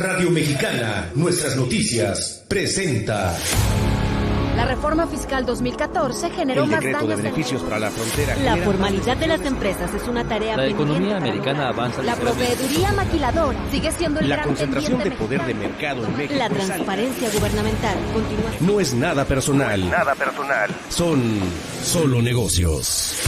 Radio Mexicana, nuestras noticias, presenta. La reforma fiscal 2014 generó más daños. El decreto de beneficios para la frontera. La formalidad de las empresas es una tarea pendiente. La economía americana avanza. La proveeduría maquiladora sigue siendo el gran concentración de pendiente poder de mercado en México. La transparencia gubernamental continúa. No es nada personal. Nada personal. Son solo negocios.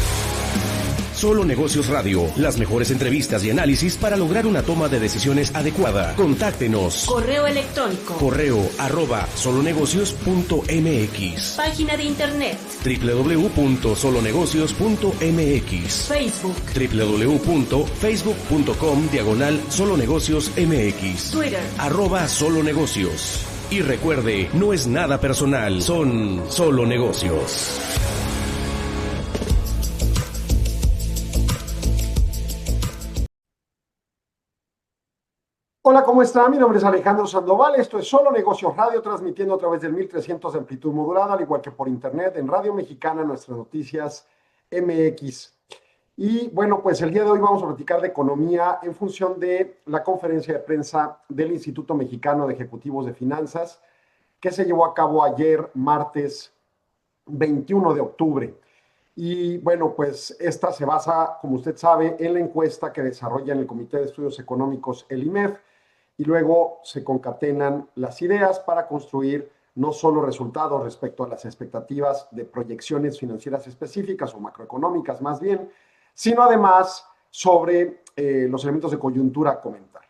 Solo Negocios Radio, las mejores entrevistas y análisis para lograr una toma de decisiones adecuada. Contáctenos. Correo electrónico. correo@solonegocios.mx. Página de internet. www.solonegocios.mx. Facebook. www.facebook.com/solonegociosmx. Twitter. @solonegocios. Y recuerde, no es nada personal, son solo negocios. Hola, ¿cómo está? Mi nombre es Alejandro Sandoval, esto es Solo Negocios Radio, transmitiendo a través del 1300 de amplitud modulada, al igual que por internet, en Radio Mexicana, nuestras noticias MX. Y bueno, pues el día de hoy vamos a platicar de economía en función de la conferencia de prensa del Instituto Mexicano de Ejecutivos de Finanzas, que se llevó a cabo ayer, martes 21 de octubre. Y bueno, pues esta se basa, como usted sabe, en la encuesta que desarrolla en el Comité de Estudios Económicos, el IMEF, y luego se concatenan las ideas para construir no solo resultados respecto a las expectativas de proyecciones financieras específicas o macroeconómicas más bien, sino además sobre los elementos de coyuntura a comentar.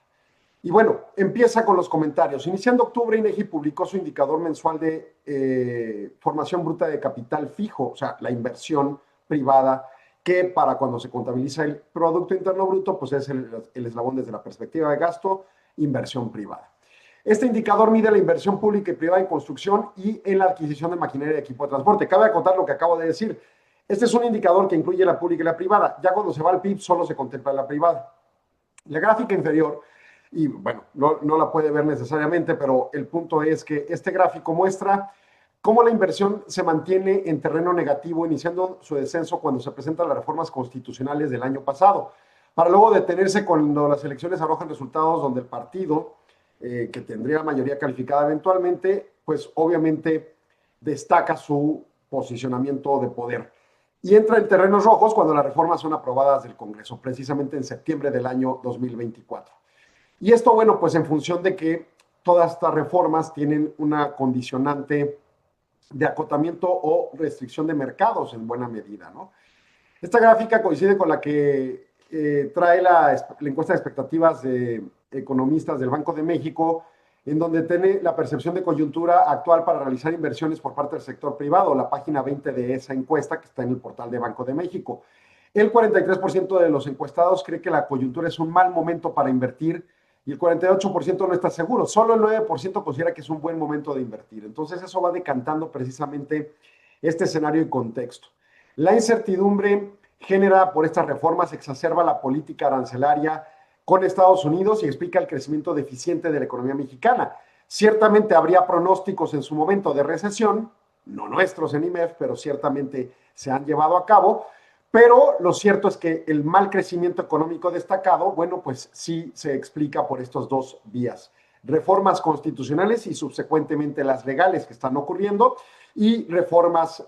Y bueno, empieza con los comentarios. Iniciando octubre, INEGI publicó su indicador mensual de formación bruta de capital fijo, o sea, la inversión privada, que para cuando se contabiliza el Producto Interno Bruto, pues es el eslabón desde la perspectiva de gasto, inversión privada. Este indicador mide la inversión pública y privada en construcción y en la adquisición de maquinaria y equipo de transporte. Cabe acotar lo que acabo de decir. Este es un indicador que incluye la pública y la privada. Ya cuando se va al PIB, solo se contempla la privada. La gráfica inferior, y bueno, no la puede ver necesariamente, pero el punto es que este gráfico muestra cómo la inversión se mantiene en terreno negativo, iniciando su descenso cuando se presentan las reformas constitucionales del año pasado, para luego detenerse cuando las elecciones arrojan resultados donde el partido, que tendría mayoría calificada eventualmente, pues obviamente destaca su posicionamiento de poder. Y entra en terrenos rojos cuando las reformas son aprobadas del Congreso, precisamente en septiembre del año 2024. Y esto, bueno, pues en función de que todas estas reformas tienen una condicionante de acotamiento o restricción de mercados en buena medida, ¿no? Esta gráfica coincide con la que trae la encuesta de expectativas de economistas del Banco de México, en donde tiene la percepción de coyuntura actual para realizar inversiones por parte del sector privado, la página 20 de esa encuesta que está en el portal de Banco de México. El 43% de los encuestados cree que la coyuntura es un mal momento para invertir y el 48% no está seguro. Solo el 9% considera que es un buen momento de invertir. Entonces eso va decantando precisamente este escenario y contexto. La incertidumbre generada por estas reformas exacerba la política arancelaria con Estados Unidos y explica el crecimiento deficiente de la economía mexicana. Ciertamente habría pronósticos en su momento de recesión, no nuestros en IMEF, pero ciertamente se han llevado a cabo. Pero lo cierto es que el mal crecimiento económico destacado, bueno, pues sí se explica por estos dos vías. Reformas constitucionales y subsecuentemente las legales que están ocurriendo y reformas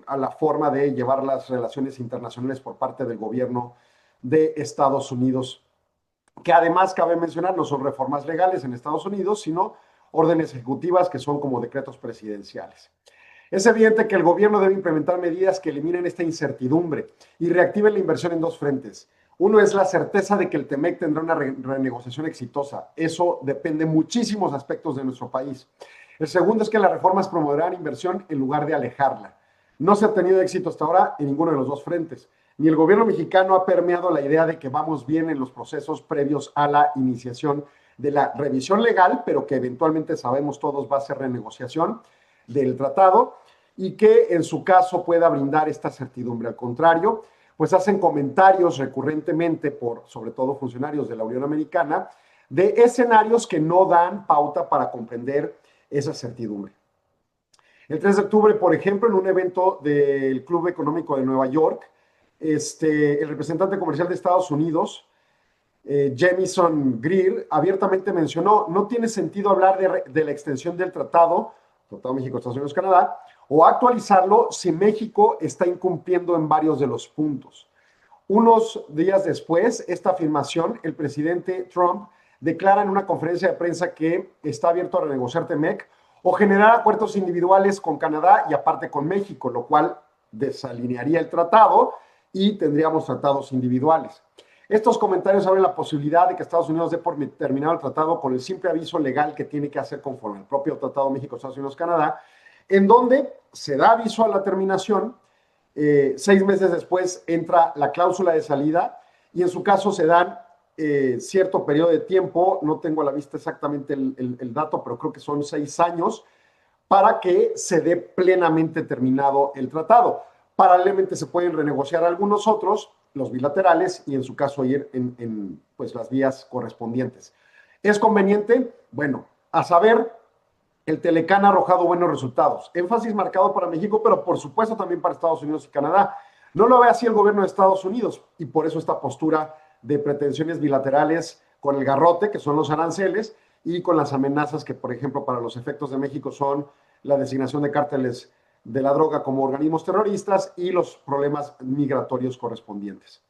a la forma de llevar las relaciones internacionales por parte del gobierno de Estados Unidos, que además cabe mencionar no son reformas legales en Estados Unidos, sino órdenes ejecutivas que son como decretos presidenciales. Es evidente que el gobierno debe implementar medidas que eliminen esta incertidumbre y reactiven la inversión en dos frentes. Uno es la certeza de que el TEMEC tendrá una renegociación exitosa. Eso depende de muchísimos aspectos de nuestro país. El segundo es que las reformas promoverán inversión en lugar de alejarla. No se ha tenido éxito hasta ahora en ninguno de los dos frentes. Ni el gobierno mexicano ha permeado la idea de que vamos bien en los procesos previos a la iniciación de la revisión legal, pero que eventualmente sabemos todos va a ser renegociación del tratado y que en su caso pueda brindar esta certidumbre. Al contrario, pues hacen comentarios recurrentemente por, sobre todo, funcionarios de la Unión Americana, de escenarios que no dan pauta para comprender esa certidumbre. El 3 de octubre, por ejemplo, en un evento del Club Económico de Nueva York, el representante comercial de Estados Unidos Jamieson Greer, abiertamente mencionó, no tiene sentido hablar de la extensión del Tratado México, Estados Unidos, Canadá, o actualizarlo si México está incumpliendo en varios de los puntos. Unos días después, esta afirmación, el presidente Trump declara en una conferencia de prensa que está abierto a renegociar TEMEC o generar acuerdos individuales con Canadá y aparte con México, lo cual desalinearía el tratado y tendríamos tratados individuales. Estos comentarios abren la posibilidad de que Estados Unidos dé por terminado el tratado con el simple aviso legal que tiene que hacer conforme al propio Tratado México, Estados Unidos, Canadá, en donde se da aviso a la terminación, 6 meses después entra la cláusula de salida y en su caso se dan cierto periodo de tiempo, no tengo a la vista exactamente el dato, pero creo que son 6 años, para que se dé plenamente terminado el tratado. Paralelamente se pueden renegociar algunos otros, los bilaterales, y en su caso ir en pues, las vías correspondientes. ¿Es conveniente? Bueno, a saber, el Telecán ha arrojado buenos resultados. Énfasis marcado para México, pero por supuesto también para Estados Unidos y Canadá. No lo ve así el gobierno de Estados Unidos, y por eso esta postura de pretensiones bilaterales con el garrote, que son los aranceles, y con las amenazas que, por ejemplo, para los efectos de México son la designación de cárteles de la droga como organismos terroristas y los problemas migratorios correspondientes.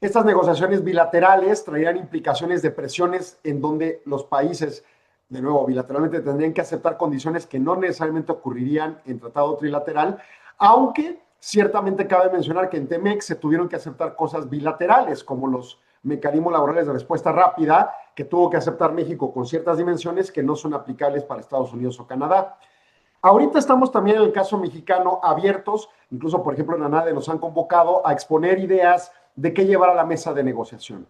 Estas negociaciones bilaterales traerían implicaciones de presiones en donde los países, de nuevo, bilateralmente tendrían que aceptar condiciones que no necesariamente ocurrirían en tratado trilateral, aunque ciertamente cabe mencionar que en TEMEC se tuvieron que aceptar cosas bilaterales, como los mecanismos laborales de respuesta rápida que tuvo que aceptar México con ciertas dimensiones que no son aplicables para Estados Unidos o Canadá. Ahorita estamos también en el caso mexicano abiertos, incluso por ejemplo en ANADE nos han convocado a exponer ideas de qué llevar a la mesa de negociación.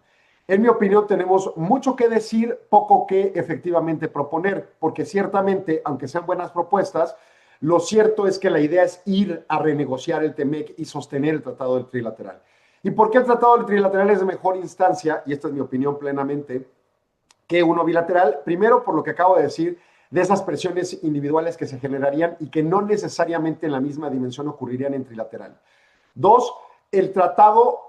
En mi opinión tenemos mucho que decir, poco que efectivamente proponer, porque ciertamente, aunque sean buenas propuestas, lo cierto es que la idea es ir a renegociar el TEMEC y sostener el tratado del trilateral. ¿Y por qué el tratado del trilateral es de mejor instancia? Y esta es mi opinión plenamente, que uno bilateral. Primero, por lo que acabo de decir, de esas presiones individuales que se generarían y que no necesariamente en la misma dimensión ocurrirían en trilateral. 2, el tratado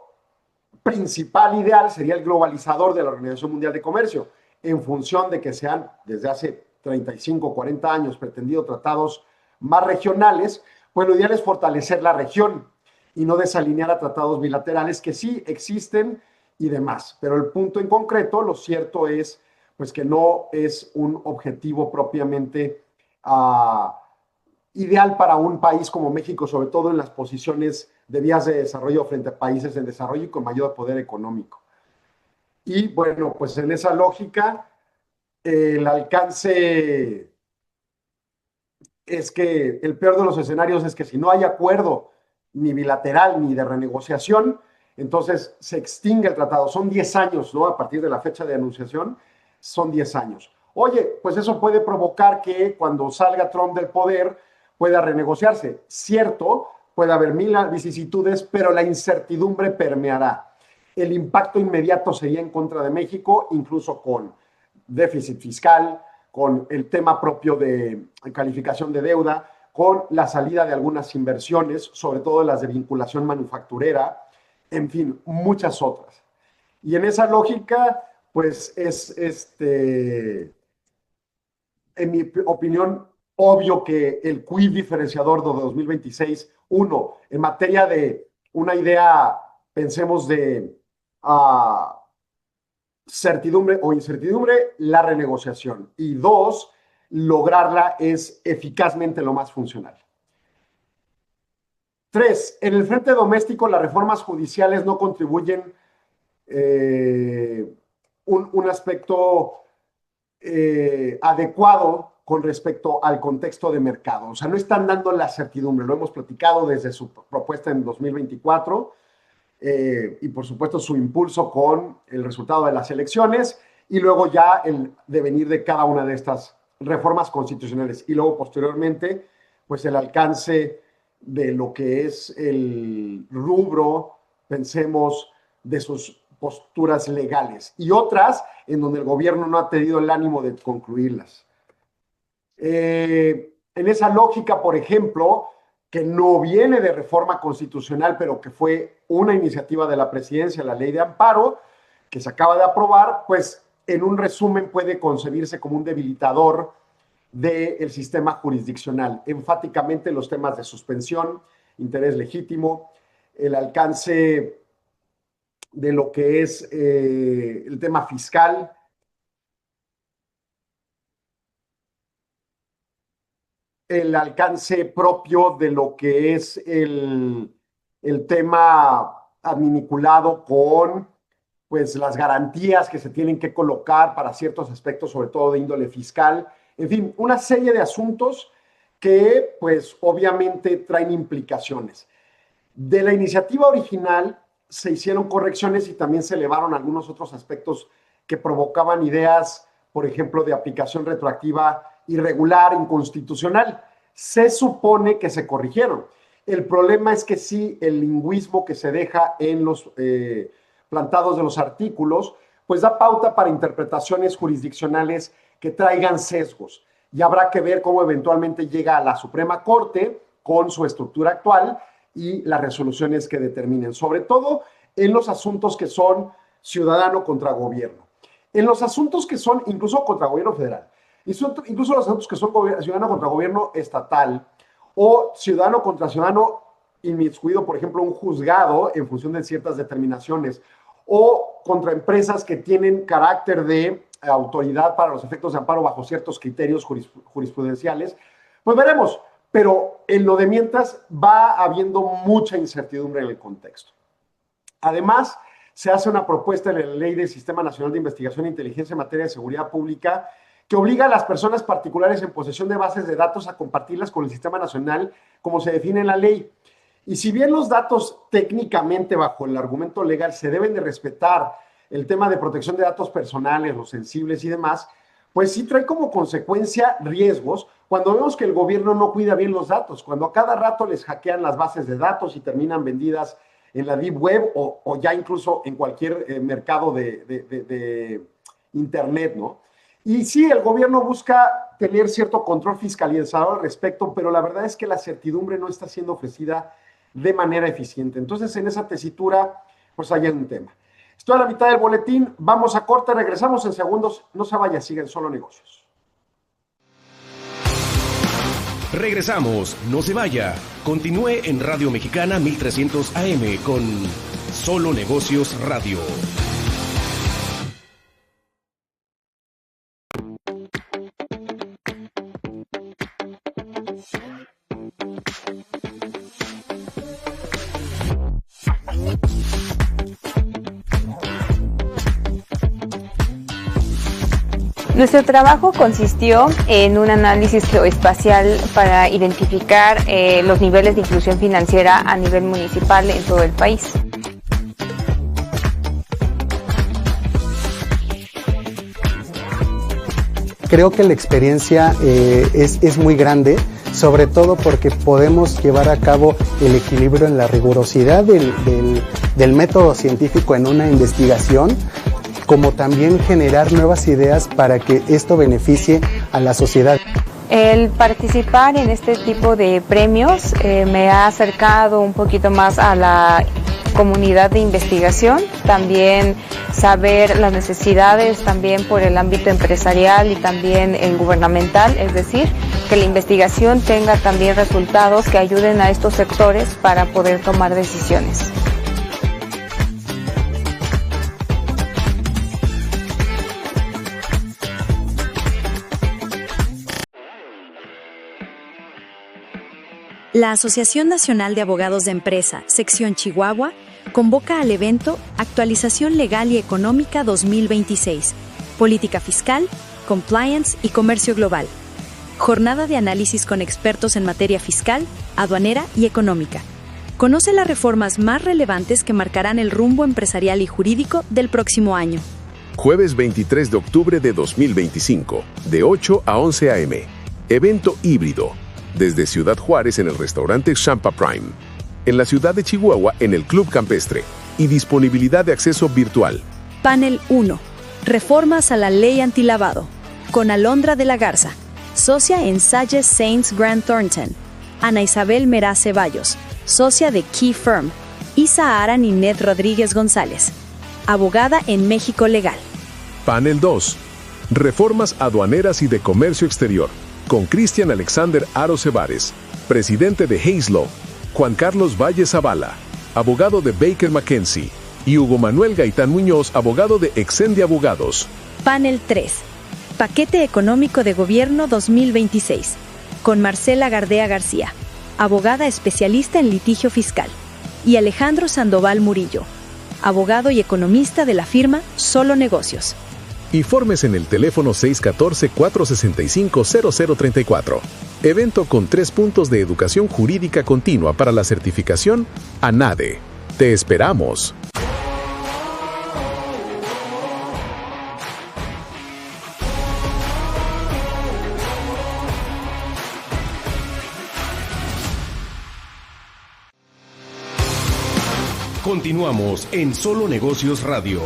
principal ideal sería el globalizador de la Organización Mundial de Comercio, en función de que sean desde hace 35 o 40 años pretendido tratados más regionales, pues lo ideal es fortalecer la región y no desalinear a tratados bilaterales que sí existen y demás. Pero el punto en concreto, lo cierto es pues que no es un objetivo propiamente ideal para un país como México, sobre todo en las posiciones de vías de desarrollo frente a países en desarrollo y con mayor poder económico. Y bueno, pues en esa lógica, el alcance es que el peor de los escenarios es que si no hay acuerdo ni bilateral ni de renegociación, entonces se extingue el tratado. Son 10 años, ¿no? A partir de la fecha de anunciación, son 10 años. Oye, pues eso puede provocar que cuando salga Trump del poder pueda renegociarse. Cierto, puede haber 1000 vicisitudes, pero la incertidumbre permeará. El impacto inmediato sería en contra de México, incluso con déficit fiscal, con el tema propio de calificación de deuda, con la salida de algunas inversiones, sobre todo las de vinculación manufacturera, en fin, muchas otras. Y en esa lógica, pues es, en mi opinión, obvio que el quid diferenciador de 2026, uno, en materia de una idea, pensemos de certidumbre o incertidumbre, la renegociación. Y 2, lograrla es eficazmente lo más funcional. 3, en el frente doméstico, las reformas judiciales no contribuyen un aspecto adecuado con respecto al contexto de mercado. O sea, no están dando la certidumbre. Lo hemos platicado desde su propuesta en 2024 y, por supuesto, su impulso con el resultado de las elecciones y luego ya el devenir de cada una de estas reformas constitucionales. Y luego, posteriormente, pues el alcance de lo que es el rubro, pensemos, de sus posturas legales y otras en donde el gobierno no ha tenido el ánimo de concluirlas. En esa lógica, por ejemplo, que no viene de reforma constitucional, pero que fue una iniciativa de la presidencia, la ley de amparo, que se acaba de aprobar, pues en un resumen puede concebirse como un debilitador del sistema jurisdiccional. Enfáticamente los temas de suspensión, interés legítimo, el alcance de lo que es el tema fiscal, el alcance propio de lo que es el tema vinculado con pues, las garantías que se tienen que colocar para ciertos aspectos, sobre todo de índole fiscal. En fin, una serie de asuntos que, pues, obviamente traen implicaciones. De la iniciativa original se hicieron correcciones y también se elevaron algunos otros aspectos que provocaban ideas, por ejemplo, de aplicación retroactiva irregular, inconstitucional. Se supone que se corrigieron. El problema es que sí, el lingüismo que se deja en los plantados de los artículos, pues da pauta para interpretaciones jurisdiccionales que traigan sesgos. Y habrá que ver cómo eventualmente llega a la Suprema Corte con su estructura actual y las resoluciones que determinen, sobre todo en los asuntos que son ciudadano contra gobierno. En los asuntos que son incluso contra gobierno federal, incluso los asuntos que son ciudadano contra gobierno estatal o ciudadano contra ciudadano inmiscuido, por ejemplo, un juzgado en función de ciertas determinaciones o contra empresas que tienen carácter de autoridad para los efectos de amparo bajo ciertos criterios jurisprudenciales, pues veremos. Pero en lo de mientras va habiendo mucha incertidumbre en el contexto. Además, se hace una propuesta en la Ley del Sistema Nacional de Investigación e Inteligencia en materia de seguridad pública que obliga a las personas particulares en posesión de bases de datos a compartirlas con el Sistema Nacional como se define en la ley. Y si bien los datos técnicamente bajo el argumento legal se deben de respetar el tema de protección de datos personales, los sensibles y demás, pues sí trae como consecuencia riesgos cuando vemos que el gobierno no cuida bien los datos, cuando a cada rato les hackean las bases de datos y terminan vendidas en la Deep Web o ya incluso en cualquier mercado de Internet, ¿no? Y sí, el gobierno busca tener cierto control fiscalizador al respecto, pero la verdad es que la certidumbre no está siendo ofrecida de manera eficiente. Entonces, en esa tesitura, pues hay un tema. Estoy a la mitad del boletín, vamos a corte, regresamos en segundos. No se vaya, sigan Solo Negocios. Regresamos, no se vaya. Continúe en Radio Mexicana 1300 AM con Solo Negocios Radio. Nuestro trabajo consistió en un análisis geoespacial para identificar los niveles de inclusión financiera a nivel municipal en todo el país. Creo que la experiencia es muy grande, sobre todo porque podemos llevar a cabo el equilibrio en la rigurosidad del método científico en una investigación, como también generar nuevas ideas para que esto beneficie a la sociedad. El participar en este tipo de premios me ha acercado un poquito más a la comunidad de investigación, también saber las necesidades también por el ámbito empresarial y también el gubernamental, es decir, que la investigación tenga también resultados que ayuden a estos sectores para poder tomar decisiones. La Asociación Nacional de Abogados de Empresa, Sección Chihuahua, convoca al evento Actualización Legal y Económica 2026, Política Fiscal, Compliance y Comercio Global. Jornada de análisis con expertos en materia fiscal, aduanera y económica. Conoce las reformas más relevantes que marcarán el rumbo empresarial y jurídico del próximo año. Jueves 23 de octubre de 2025, de 8 a 11 a.m. Evento híbrido. Desde Ciudad Juárez en el restaurante Champa Prime, en la ciudad de Chihuahua en el Club Campestre y disponibilidad de acceso virtual. Panel 1. Reformas a la ley antilavado, con Alondra de la Garza, socia en Sages Saints Grant Thornton, Ana Isabel Meraz Ceballos, socia de Key Firm, Isa Ara Ninet Rodríguez González. abogada en México Legal. Panel 2. Reformas aduaneras y de comercio exterior, con Cristian Alexander Aro Cebares, presidente de Hayes Law, Juan Carlos Valle Zavala, abogado de Baker McKenzie, y Hugo Manuel Gaitán Muñoz, abogado de Exendi Abogados. Panel 3. Paquete Económico de Gobierno 2026, con Marcela Gardea García, abogada especialista en litigio fiscal, y Alejandro Sandoval Murillo, abogado y economista de la firma Solo Negocios. Informes en el teléfono 614-465-0034. Evento con 3 puntos de educación jurídica continua para la certificación ANADE. ¡Te esperamos! Continuamos en Solo Negocios Radio.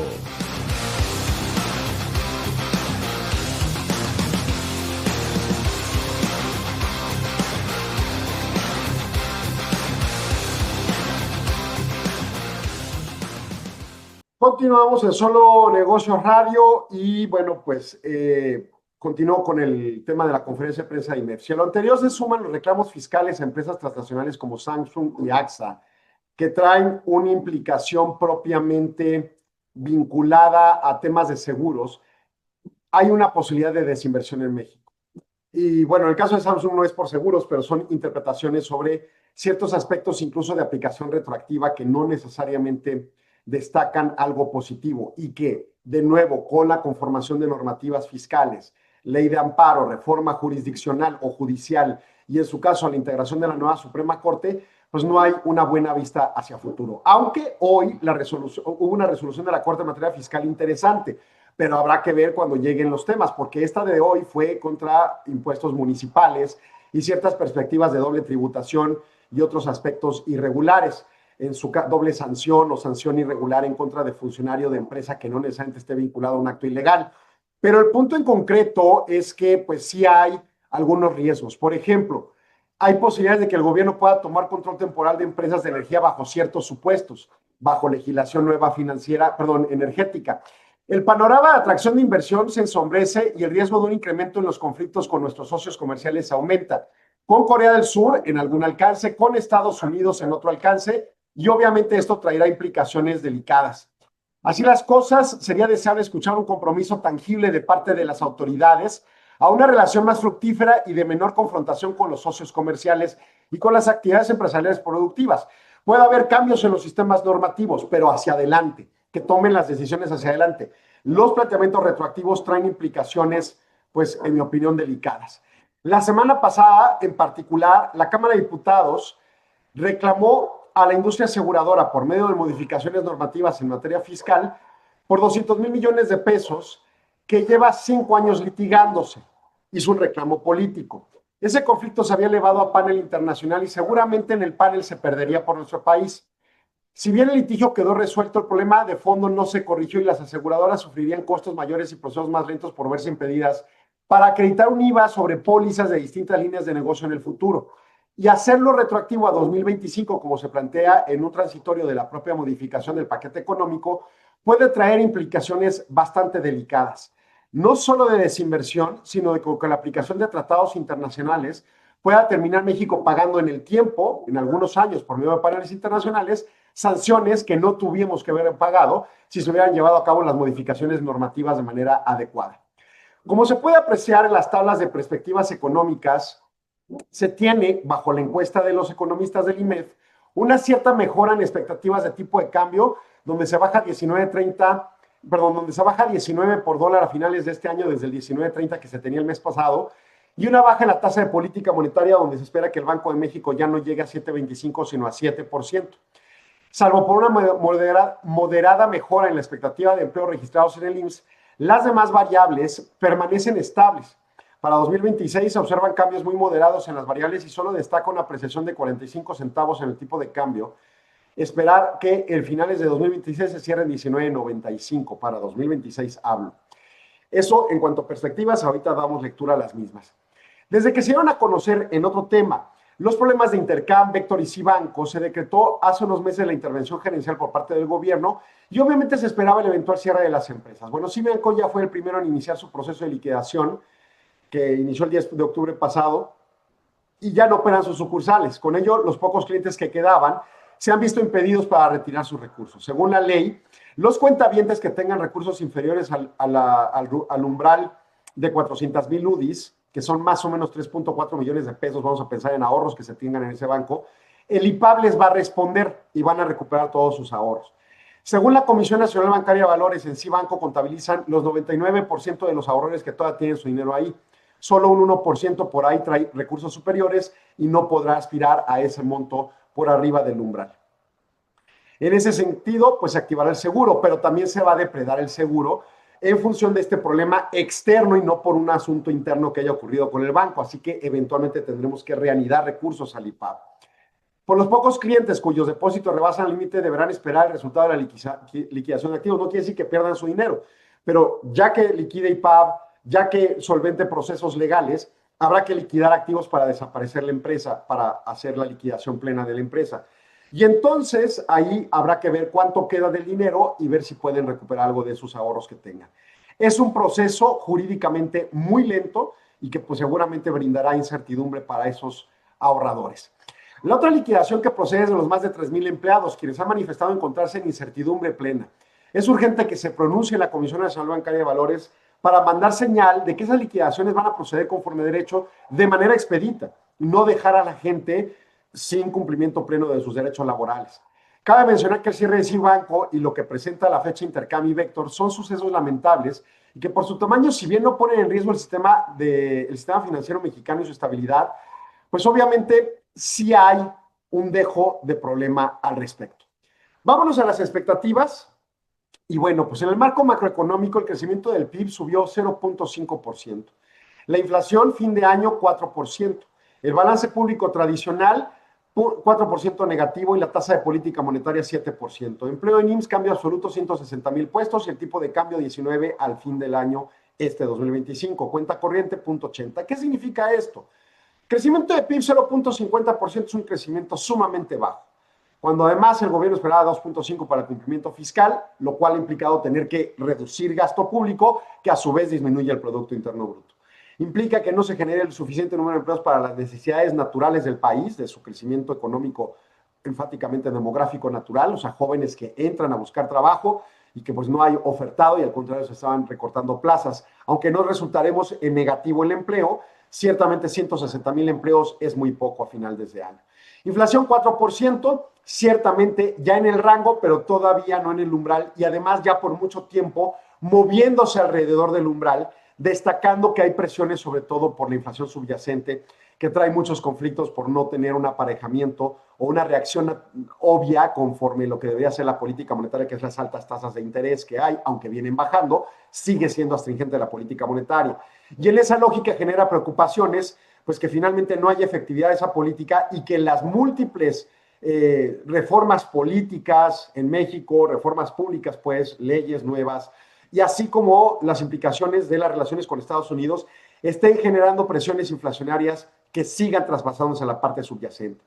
Continuamos en Solo Negocios Radio y bueno, pues continúo con el tema de la conferencia de prensa de IMEF. Si a lo anterior se suman los reclamos fiscales a empresas transnacionales como Samsung y AXA, que traen una implicación propiamente vinculada a temas de seguros, hay una posibilidad de desinversión en México. Y bueno, en el caso de Samsung no es por seguros, pero son interpretaciones sobre ciertos aspectos incluso de aplicación retroactiva que no necesariamente destacan algo positivo y que, de nuevo, con la conformación de normativas fiscales, ley de amparo, reforma jurisdiccional o judicial y en su caso la integración de la nueva Suprema Corte, pues no hay una buena vista hacia futuro. Aunque hoy hubo una resolución de la Corte en materia fiscal interesante, pero habrá que ver cuando lleguen los temas, porque esta de hoy fue contra impuestos municipales y ciertas perspectivas de doble tributación y otros aspectos irregulares, en su doble sanción o sanción irregular en contra de funcionario de empresa que no necesariamente esté vinculado a un acto ilegal. Pero el punto en concreto es que pues sí hay algunos riesgos. Por ejemplo, hay posibilidades de que el gobierno pueda tomar control temporal de empresas de energía bajo ciertos supuestos, bajo legislación nueva energética. El panorama de atracción de inversión se ensombrece y el riesgo de un incremento en los conflictos con nuestros socios comerciales aumenta. Con Corea del Sur en algún alcance, con Estados Unidos en otro alcance, y obviamente esto traerá implicaciones delicadas. Así las cosas, sería deseable escuchar un compromiso tangible de parte de las autoridades a una relación más fructífera y de menor confrontación con los socios comerciales y con las actividades empresariales productivas. Puede haber cambios en los sistemas normativos, pero hacia adelante, que tomen las decisiones hacia adelante. Los planteamientos retroactivos traen implicaciones, pues, en mi opinión, delicadas. La semana pasada, en particular, la Cámara de Diputados reclamó a la industria aseguradora, por medio de modificaciones normativas en materia fiscal, por 200,000 millones de pesos, que lleva 5 años litigándose. Hizo un reclamo político. Ese conflicto se había elevado a panel internacional y seguramente en el panel se perdería por nuestro país. Si bien el litigio quedó resuelto, el problema de fondo no se corrigió y las aseguradoras sufrirían costos mayores y procesos más lentos por verse impedidas para acreditar un IVA sobre pólizas de distintas líneas de negocio en el futuro. Y hacerlo retroactivo a 2025, como se plantea en un transitorio de la propia modificación del paquete económico, puede traer implicaciones bastante delicadas. No solo de desinversión, sino de que con la aplicación de tratados internacionales pueda terminar México pagando en el tiempo, en algunos años, por medio de paneles internacionales, sanciones que no tuvimos que haber pagado si se hubieran llevado a cabo las modificaciones normativas de manera adecuada. Como se puede apreciar en las tablas de perspectivas económicas, se tiene, bajo la encuesta de los economistas del IMEF, una cierta mejora en expectativas de tipo de cambio, donde se baja 19 por dólar a finales de este año desde el 19.30 que se tenía el mes pasado, y una baja en la tasa de política monetaria, donde se espera que el Banco de México ya no llegue a 7.25, sino a 7%. Salvo por una moderada mejora en la expectativa de empleo registrados en el IMSS, las demás variables permanecen estables. Para 2026 se observan cambios muy moderados en las variables y solo destaca una apreciación de 45 centavos en el tipo de cambio. Esperar que el finales de 2026 se cierre en 19.95. Para 2026 hablo. Eso en cuanto a perspectivas, ahorita damos lectura a las mismas. Desde que se dieron a conocer en otro tema Los problemas de Intercam, Vector y Cibanco se decretó hace unos meses la intervención gerencial por parte del gobierno y obviamente se esperaba el eventual cierre de las empresas. Bueno, Cibanco ya fue el primero en iniciar su proceso de liquidación, que inició el 10 de octubre pasado, y ya no operan sus sucursales. Con ello, los pocos clientes que quedaban se han visto impedidos para retirar sus recursos. Según la ley, los cuentavientes que tengan recursos inferiores al umbral de 400,000 UDIs, que son más o menos 3.4 millones de pesos, vamos a pensar en ahorros que se tengan en ese banco, el IPAB les va a responder y van a recuperar todos sus ahorros. Según la Comisión Nacional Bancaria de Valores, en Cibanco contabilizan los 99% de los ahorradores que todavía tienen su dinero ahí. Solo un 1% por ahí trae recursos superiores y no podrá aspirar a ese monto por arriba del umbral. En ese sentido, pues se activará el seguro, pero también se va a depredar el seguro en función de este problema externo y no por un asunto interno que haya ocurrido con el banco. Así que eventualmente tendremos que reanidar recursos al IPAB. Por los pocos clientes cuyos depósitos rebasan el límite deberán esperar el resultado de la liquidación de activos. No quiere decir que pierdan su dinero, pero ya que liquide IPAB, ya que solvente procesos legales, habrá que liquidar activos para desaparecer la empresa, para hacer la liquidación plena de la empresa. Y entonces ahí habrá que ver cuánto queda del dinero y ver si pueden recuperar algo de sus ahorros que tengan. Es un proceso jurídicamente muy lento y que pues seguramente brindará incertidumbre para esos ahorradores. La otra liquidación que procede es de los más de 3,000 empleados, quienes han manifestado encontrarse en incertidumbre plena. Es urgente que se pronuncie la Comisión Nacional Bancaria de Valores para mandar señal de que esas liquidaciones van a proceder conforme derecho de manera expedita y no dejar a la gente sin cumplimiento pleno de sus derechos laborales. Cabe mencionar que el cierre de Cibanco y lo que presenta la fecha Intercam y Vector son sucesos lamentables y que por su tamaño, si bien no ponen en riesgo el sistema financiero mexicano y su estabilidad, pues obviamente sí hay un dejo de problema al respecto. Vámonos a las expectativas. Y bueno, pues en el marco macroeconómico el crecimiento del PIB subió 0.5%. La inflación fin de año 4%. El balance público tradicional 4% negativo y la tasa de política monetaria 7%. Empleo en IMSS, cambio absoluto 160,000 puestos y el tipo de cambio 19 al fin del año 2025. Cuenta corriente 0.80. ¿Qué significa esto? Crecimiento de PIB 0.50% es un crecimiento sumamente bajo, cuando además el gobierno esperaba 2.5 para el cumplimiento fiscal, lo cual ha implicado tener que reducir gasto público, que a su vez disminuye el Producto Interno Bruto. Implica que no se genere el suficiente número de empleos para las necesidades naturales del país, de su crecimiento económico enfáticamente demográfico natural, o sea, jóvenes que entran a buscar trabajo y que pues no hay ofertado y al contrario se estaban recortando plazas. Aunque no resultaremos en negativo el empleo, ciertamente 160,000 empleos es muy poco a final de este año. Inflación 4%, ciertamente ya en el rango, pero todavía no en el umbral y además ya por mucho tiempo moviéndose alrededor del umbral, destacando que hay presiones sobre todo por la inflación subyacente que trae muchos conflictos por no tener un aparejamiento o una reacción obvia conforme lo que debería ser la política monetaria, que es las altas tasas de interés que hay, aunque vienen bajando, sigue siendo astringente la política monetaria. Y en esa lógica genera preocupaciones, pues que finalmente no haya efectividad de esa política y que las múltiples reformas políticas en México, reformas públicas, pues, leyes nuevas, y así como las implicaciones de las relaciones con Estados Unidos, estén generando presiones inflacionarias que sigan traspasándose a la parte subyacente.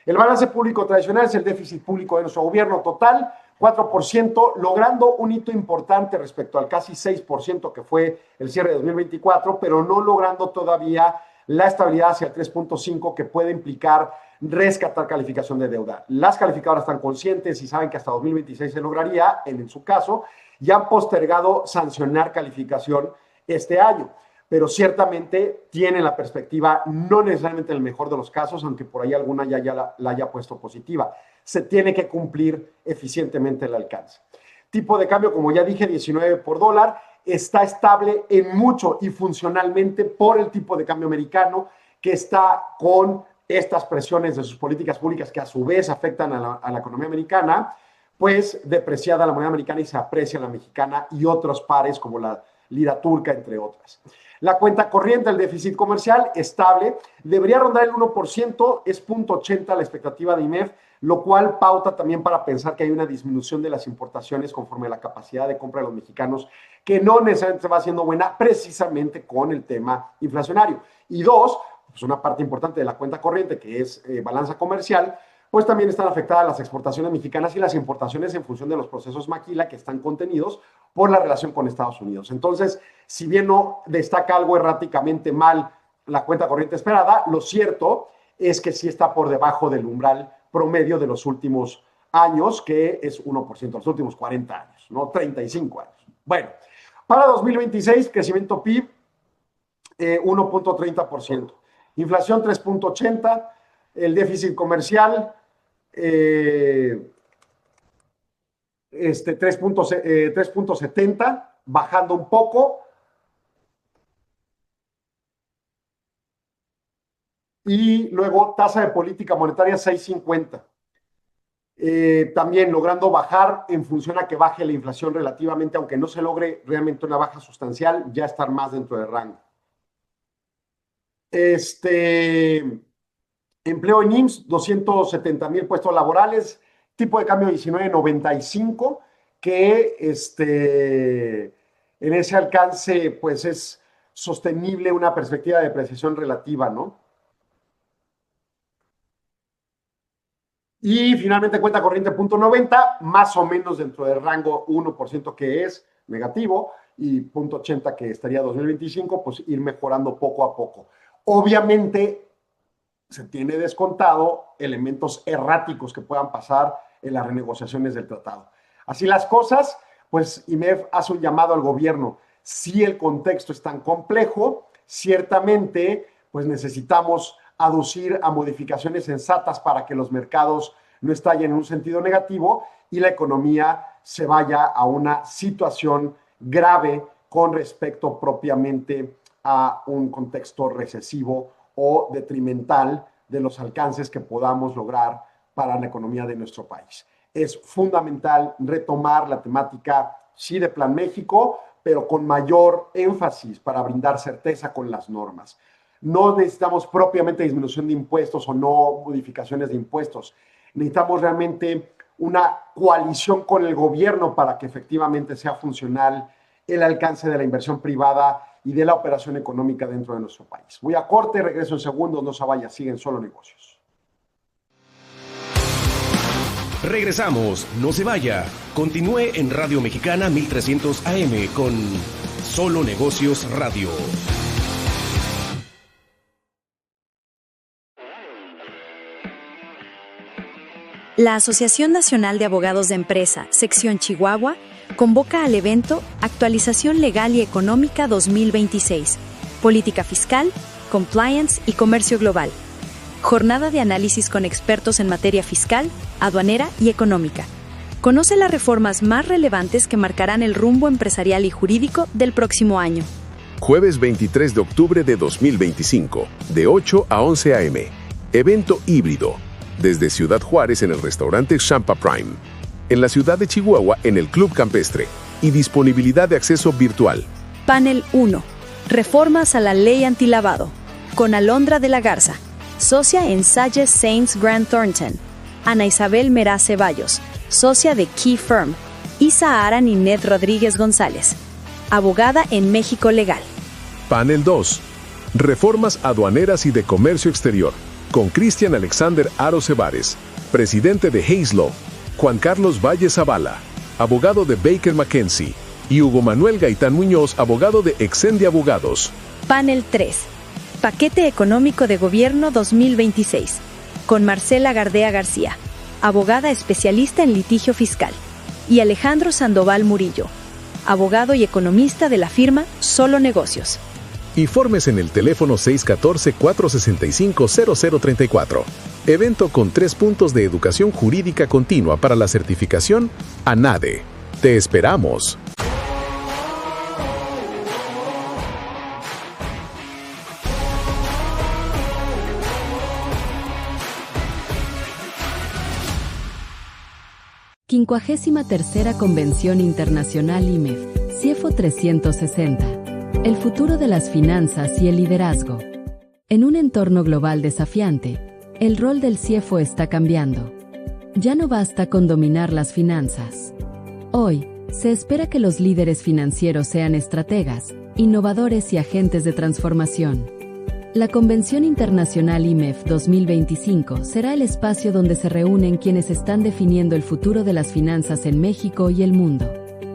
El balance público tradicional es el déficit público de nuestro gobierno total, 4%, logrando un hito importante respecto al casi 6% que fue el cierre de 2024, pero no logrando todavía la estabilidad hacia el 3.5% que puede implicar rescatar calificación de deuda. Las calificadoras están conscientes y saben que hasta 2026 se lograría, en su caso, y han postergado sancionar calificación este año. Pero ciertamente tienen la perspectiva, no necesariamente en el mejor de los casos, aunque por ahí alguna ya la haya puesto positiva. Se tiene que cumplir eficientemente el alcance. Tipo de cambio, como ya dije, 19 por dólar, está estable en mucho y funcionalmente por el tipo de cambio americano, que está con estas presiones de sus políticas públicas que a su vez afectan a la economía americana, pues depreciada la moneda americana y se aprecia la mexicana y otros pares como la lira turca, entre otras. La cuenta corriente, el déficit comercial, estable, debería rondar el 1%, es 0.80 la expectativa de IMEF, lo cual pauta también para pensar que hay una disminución de las importaciones conforme a la capacidad de compra de los mexicanos, que no necesariamente va siendo buena precisamente con el tema inflacionario. Y dos, pues una parte importante de la cuenta corriente, que es balanza comercial, pues también están afectadas las exportaciones mexicanas y las importaciones en función de los procesos maquila que están contenidos por la relación con Estados Unidos. Entonces, si bien no destaca algo erráticamente mal la cuenta corriente esperada, lo cierto es que sí está por debajo del umbral promedio de los últimos años, que es 1%, los últimos 40 años, ¿no? 35 años. Bueno, para 2026, crecimiento PIB 1.30%, inflación 3.80%, el déficit comercial 3.70, bajando un poco. Y luego tasa de política monetaria 6.50. También logrando bajar en función a que baje la inflación relativamente, aunque no se logre realmente una baja sustancial, ya estar más dentro del rango. Empleo en IMSS, 270,000 puestos laborales, tipo de cambio 19.95, que en ese alcance pues es sostenible una perspectiva de depreciación relativa, ¿no? Y finalmente cuenta corriente 0.90, más o menos dentro del rango 1% que es negativo y 0.80 que estaría 2025, pues ir mejorando poco a poco. Obviamente se tiene descontado elementos erráticos que puedan pasar en las renegociaciones del tratado. Así las cosas, pues IMEF hace un llamado al gobierno. Si el contexto es tan complejo, ciertamente pues necesitamos aducir a modificaciones sensatas para que los mercados no estallen en un sentido negativo y la economía se vaya a una situación grave con respecto propiamente a un contexto recesivo o detrimental de los alcances que podamos lograr para la economía de nuestro país. Es fundamental retomar la temática, sí, de Plan México, pero con mayor énfasis para brindar certeza con las normas. No necesitamos propiamente disminución de impuestos o no modificaciones de impuestos. Necesitamos realmente una coalición con el gobierno para que efectivamente sea funcional el alcance de la inversión privada y de la operación económica dentro de nuestro país. Voy a corte, regreso en segundos, no se vaya, siguen Solo Negocios. Regresamos, no se vaya. Continúe en Radio Mexicana 1300 AM con Solo Negocios Radio. La Asociación Nacional de Abogados de Empresa, sección Chihuahua, convoca al evento Actualización Legal y Económica 2026, Política Fiscal, Compliance y Comercio Global. Jornada de análisis con expertos en materia fiscal, aduanera y económica. Conoce las reformas más relevantes que marcarán el rumbo empresarial y jurídico del próximo año. Jueves 23 de octubre de 2025, de 8 a 11 a.m. Evento híbrido. Desde Ciudad Juárez en el restaurante Champa Prime. En la ciudad de Chihuahua en el Club Campestre. Y disponibilidad de acceso virtual. Panel 1. Reformas a la ley antilavado. Con Alondra de la Garza, socia en Sages Saints Grant Thornton. Ana Isabel Meraz Ceballos, socia de Key Firm. Isa Ara Ninet Rodríguez González, abogada en México Legal. Panel 2. Reformas aduaneras y de comercio exterior. Con Cristian Alexander Aro Cebares, presidente de Hayes Law, Juan Carlos Valle Zavala, abogado de Baker McKenzie, y Hugo Manuel Gaitán Muñoz, abogado de Exendi Abogados. Panel 3. Paquete Económico de Gobierno 2026, con Marcela Gardea García, abogada especialista en litigio fiscal, y Alejandro Sandoval Murillo, abogado y economista de la firma Solo Negocios. Informes en el teléfono 614-465-0034. Evento con 3 puntos de educación jurídica continua para la certificación ANADE. ¡Te esperamos! Quincuagésima tercera Convención Internacional IMEF, CIEFO 360. El futuro de las finanzas y el liderazgo. En un entorno global desafiante, el rol del CIEFO está cambiando. Ya no basta con dominar las finanzas. Hoy, se espera que los líderes financieros sean estrategas, innovadores y agentes de transformación. La Convención Internacional IMEF 2025 será el espacio donde se reúnen quienes están definiendo el futuro de las finanzas en México y el mundo.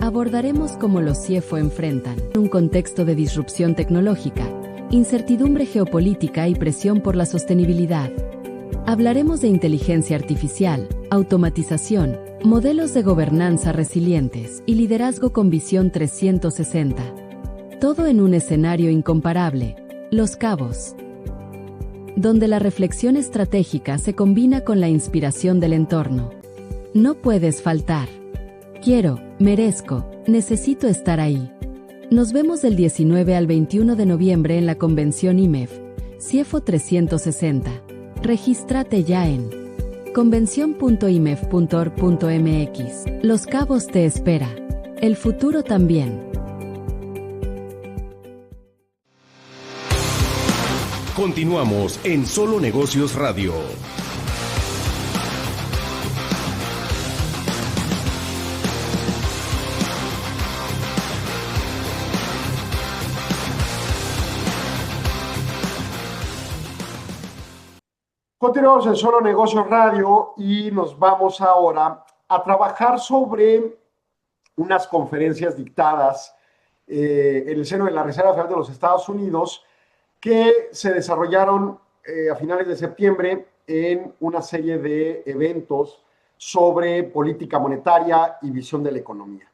Abordaremos cómo los CIEFO enfrentan un contexto de disrupción tecnológica, incertidumbre geopolítica y presión por la sostenibilidad. Hablaremos de inteligencia artificial, automatización, modelos de gobernanza resilientes y liderazgo con visión 360. Todo en un escenario incomparable, Los Cabos, donde la reflexión estratégica se combina con la inspiración del entorno. No puedes faltar. Quiero, merezco, necesito estar ahí. Nos vemos del 19 al 21 de noviembre en la convención IMEF, CIEFO 360. Regístrate ya en convención.imef.org.mx. Los Cabos te espera. El futuro también. Continuamos en Solo Negocios Radio. Continuamos en Solo Negocios Radio y nos vamos ahora a trabajar sobre unas conferencias dictadas en el seno de la Reserva Federal de los Estados Unidos que se desarrollaron a finales de septiembre en una serie de eventos sobre política monetaria y visión de la economía.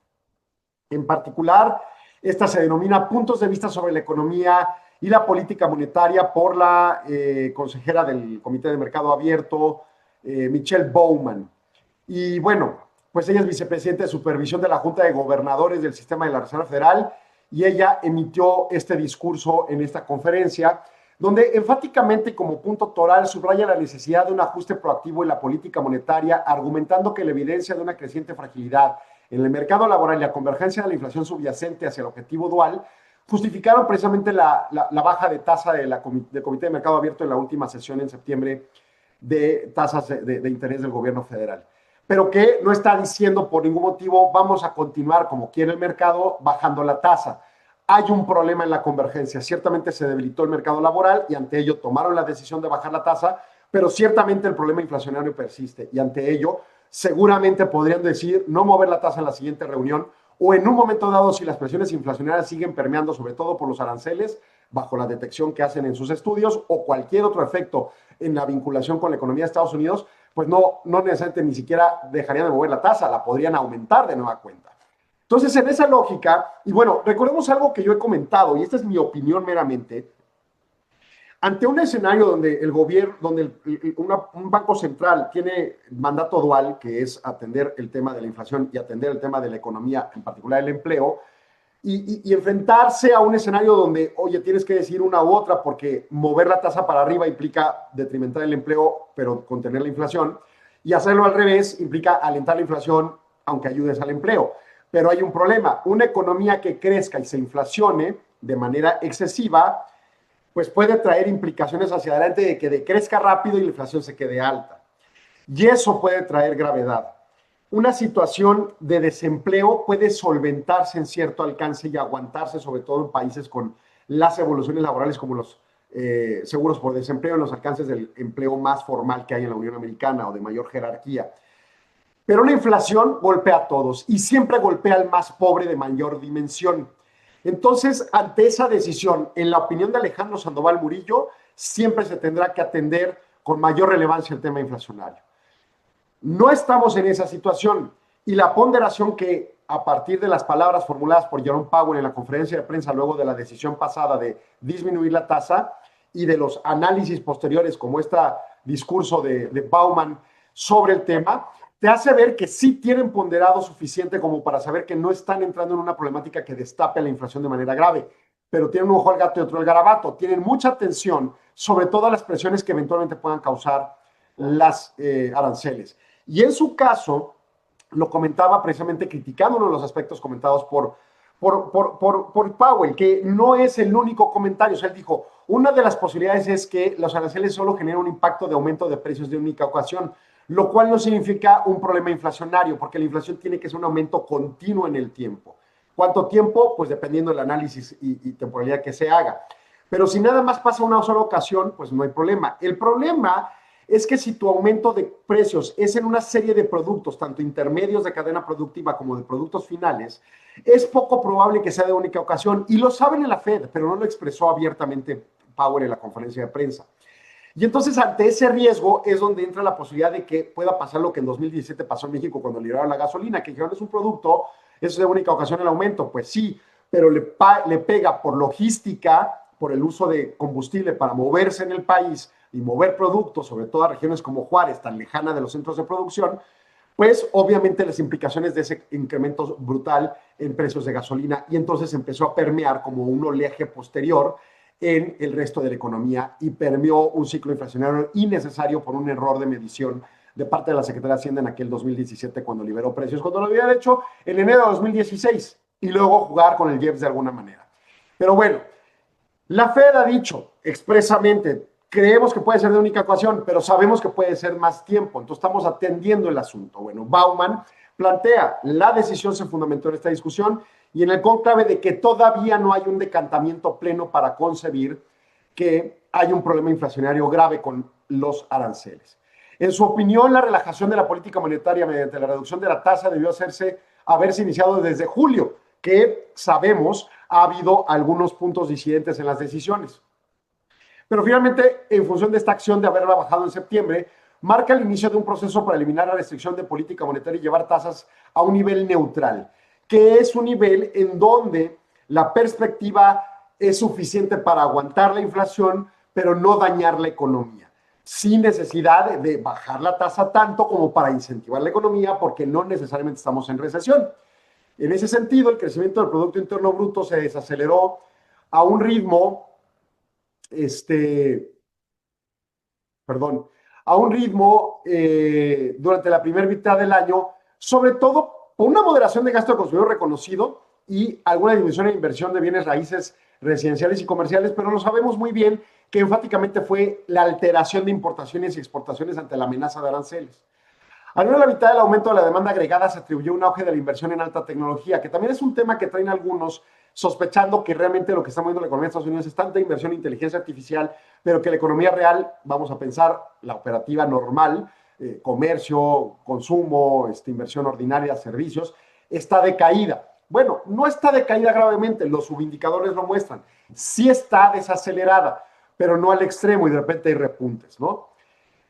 En particular, esta se denomina Puntos de Vista sobre la Economía y la Política Monetaria por la consejera del Comité de Mercado Abierto, Michelle Bowman. Y bueno, pues ella es vicepresidenta de supervisión de la Junta de Gobernadores del Sistema de la Reserva Federal y ella emitió este discurso en esta conferencia, donde enfáticamente como punto toral subraya la necesidad de un ajuste proactivo en la política monetaria, argumentando que la evidencia de una creciente fragilidad en el mercado laboral y la convergencia de la inflación subyacente hacia el objetivo dual justificaron precisamente la baja de tasa del Comité de Mercado Abierto en la última sesión en septiembre de tasas de interés del gobierno federal. Pero que no está diciendo por ningún motivo vamos a continuar como quiere el mercado bajando la tasa. Hay un problema en la convergencia. Ciertamente se debilitó el mercado laboral y ante ello tomaron la decisión de bajar la tasa, pero ciertamente el problema inflacionario persiste y ante ello seguramente podrían decir no mover la tasa en la siguiente reunión o en un momento dado si las presiones inflacionarias siguen permeando sobre todo por los aranceles bajo la detección que hacen en sus estudios o cualquier otro efecto en la vinculación con la economía de Estados Unidos, pues no necesariamente ni siquiera dejarían de mover la tasa, la podrían aumentar de nueva cuenta. Entonces, en esa lógica, y bueno, recordemos algo que yo he comentado, y esta es mi opinión meramente, ante un escenario donde el gobierno, donde un banco central tiene mandato dual, que es atender el tema de la inflación y atender el tema de la economía, en particular el empleo, y enfrentarse a un escenario donde, oye, tienes que decir una u otra porque mover la tasa para arriba implica detrimentar el empleo, pero contener la inflación, y hacerlo al revés implica alentar la inflación, aunque ayudes al empleo. Pero hay un problema, una economía que crezca y se inflacione de manera excesiva, pues puede traer implicaciones hacia adelante de que decrezca rápido y la inflación se quede alta. Y eso puede traer gravedad. Una situación de desempleo puede solventarse en cierto alcance y aguantarse, sobre todo en países con las evoluciones laborales como los seguros por desempleo, en los alcances del empleo más formal que hay en la Unión Americana o de mayor jerarquía. Pero una inflación golpea a todos y siempre golpea al más pobre de mayor dimensión. Entonces, ante esa decisión, en la opinión de Alejandro Sandoval Murillo, siempre se tendrá que atender con mayor relevancia el tema inflacionario. No estamos en esa situación y la ponderación que a partir de las palabras formuladas por Jerome Powell en la conferencia de prensa luego de la decisión pasada de disminuir la tasa y de los análisis posteriores como este discurso de Bowman sobre el tema, te hace ver que sí tienen ponderado suficiente como para saber que no están entrando en una problemática que destape la inflación de manera grave, pero tienen un ojo al gato y otro al garabato. Tienen mucha atención sobre todas las presiones que eventualmente puedan causar las aranceles. Y en su caso, lo comentaba precisamente criticando uno de los aspectos comentados por Powell, que no es el único comentario. O sea, él dijo, una de las posibilidades es que los aranceles solo generan un impacto de aumento de precios de única ocasión, lo cual no significa un problema inflacionario, porque la inflación tiene que ser un aumento continuo en el tiempo. ¿Cuánto tiempo? Pues dependiendo del análisis y temporalidad que se haga. Pero si nada más pasa una sola ocasión, pues no hay problema. El problema es que si tu aumento de precios es en una serie de productos, tanto intermedios de cadena productiva como de productos finales, es poco probable que sea de única ocasión. Y lo saben en la Fed, pero no lo expresó abiertamente Powell en la conferencia de prensa. Y entonces ante ese riesgo es donde entra la posibilidad de que pueda pasar lo que en 2017 pasó en México cuando liberaron la gasolina, que dijeron es un producto, es de única ocasión el aumento. Pues sí, pero le pega por logística, por el uso de combustible para moverse en el país y mover productos, sobre todo a regiones como Juárez, tan lejana de los centros de producción, pues obviamente las implicaciones de ese incremento brutal en precios de gasolina, y entonces empezó a permear como un oleaje posterior en el resto de la economía y permeó un ciclo inflacionario innecesario por un error de medición de parte de la Secretaría de Hacienda en aquel 2017 cuando liberó precios, cuando lo había hecho en enero de 2016 y luego jugar con el IEPS de alguna manera. Pero bueno, la Fed ha dicho expresamente, creemos que puede ser de única ocasión, pero sabemos que puede ser más tiempo, entonces estamos atendiendo el asunto. Bueno, Bauman plantea, la decisión se fundamentó en esta discusión y en el cónclave de que todavía no hay un decantamiento pleno para concebir que hay un problema inflacionario grave con los aranceles. En su opinión, la relajación de la política monetaria mediante la reducción de la tasa debió haberse iniciado desde julio, que sabemos ha habido algunos puntos disidentes en las decisiones. Pero finalmente, en función de esta acción de haberla bajado en septiembre, marca el inicio de un proceso para eliminar la restricción de política monetaria y llevar tasas a un nivel neutral, que es un nivel en donde la perspectiva es suficiente para aguantar la inflación, pero no dañar la economía, sin necesidad de bajar la tasa tanto como para incentivar la economía, porque no necesariamente estamos en recesión. En ese sentido, el crecimiento del Producto Interno Bruto se desaceleró a un ritmo, durante la primera mitad del año, sobre todo por una moderación de gasto de consumidor reconocido y alguna disminución en inversión de bienes raíces residenciales y comerciales, pero lo sabemos muy bien que enfáticamente fue la alteración de importaciones y exportaciones ante la amenaza de aranceles. Al menos la mitad del aumento de la demanda agregada se atribuyó a un auge de la inversión en alta tecnología, que también es un tema que traen algunos sospechando que realmente lo que está moviendo la economía de Estados Unidos es tanta inversión en inteligencia artificial, pero que la economía real, vamos a pensar, la operativa normal, comercio, consumo, inversión ordinaria, servicios, está decaída. Bueno, no está decaída gravemente, los subindicadores lo muestran. Sí está desacelerada, pero no al extremo y de repente hay repuntes, ¿no?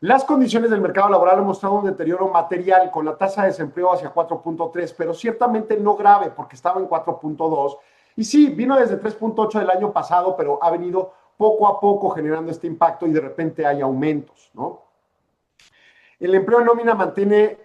Las condiciones del mercado laboral han mostrado un deterioro material con la tasa de desempleo hacia 4.3, pero ciertamente no grave porque estaba en 4.2. Y sí, vino desde 3.8 del año pasado, pero ha venido poco a poco generando este impacto y de repente hay aumentos, ¿no? El empleo en nómina mantiene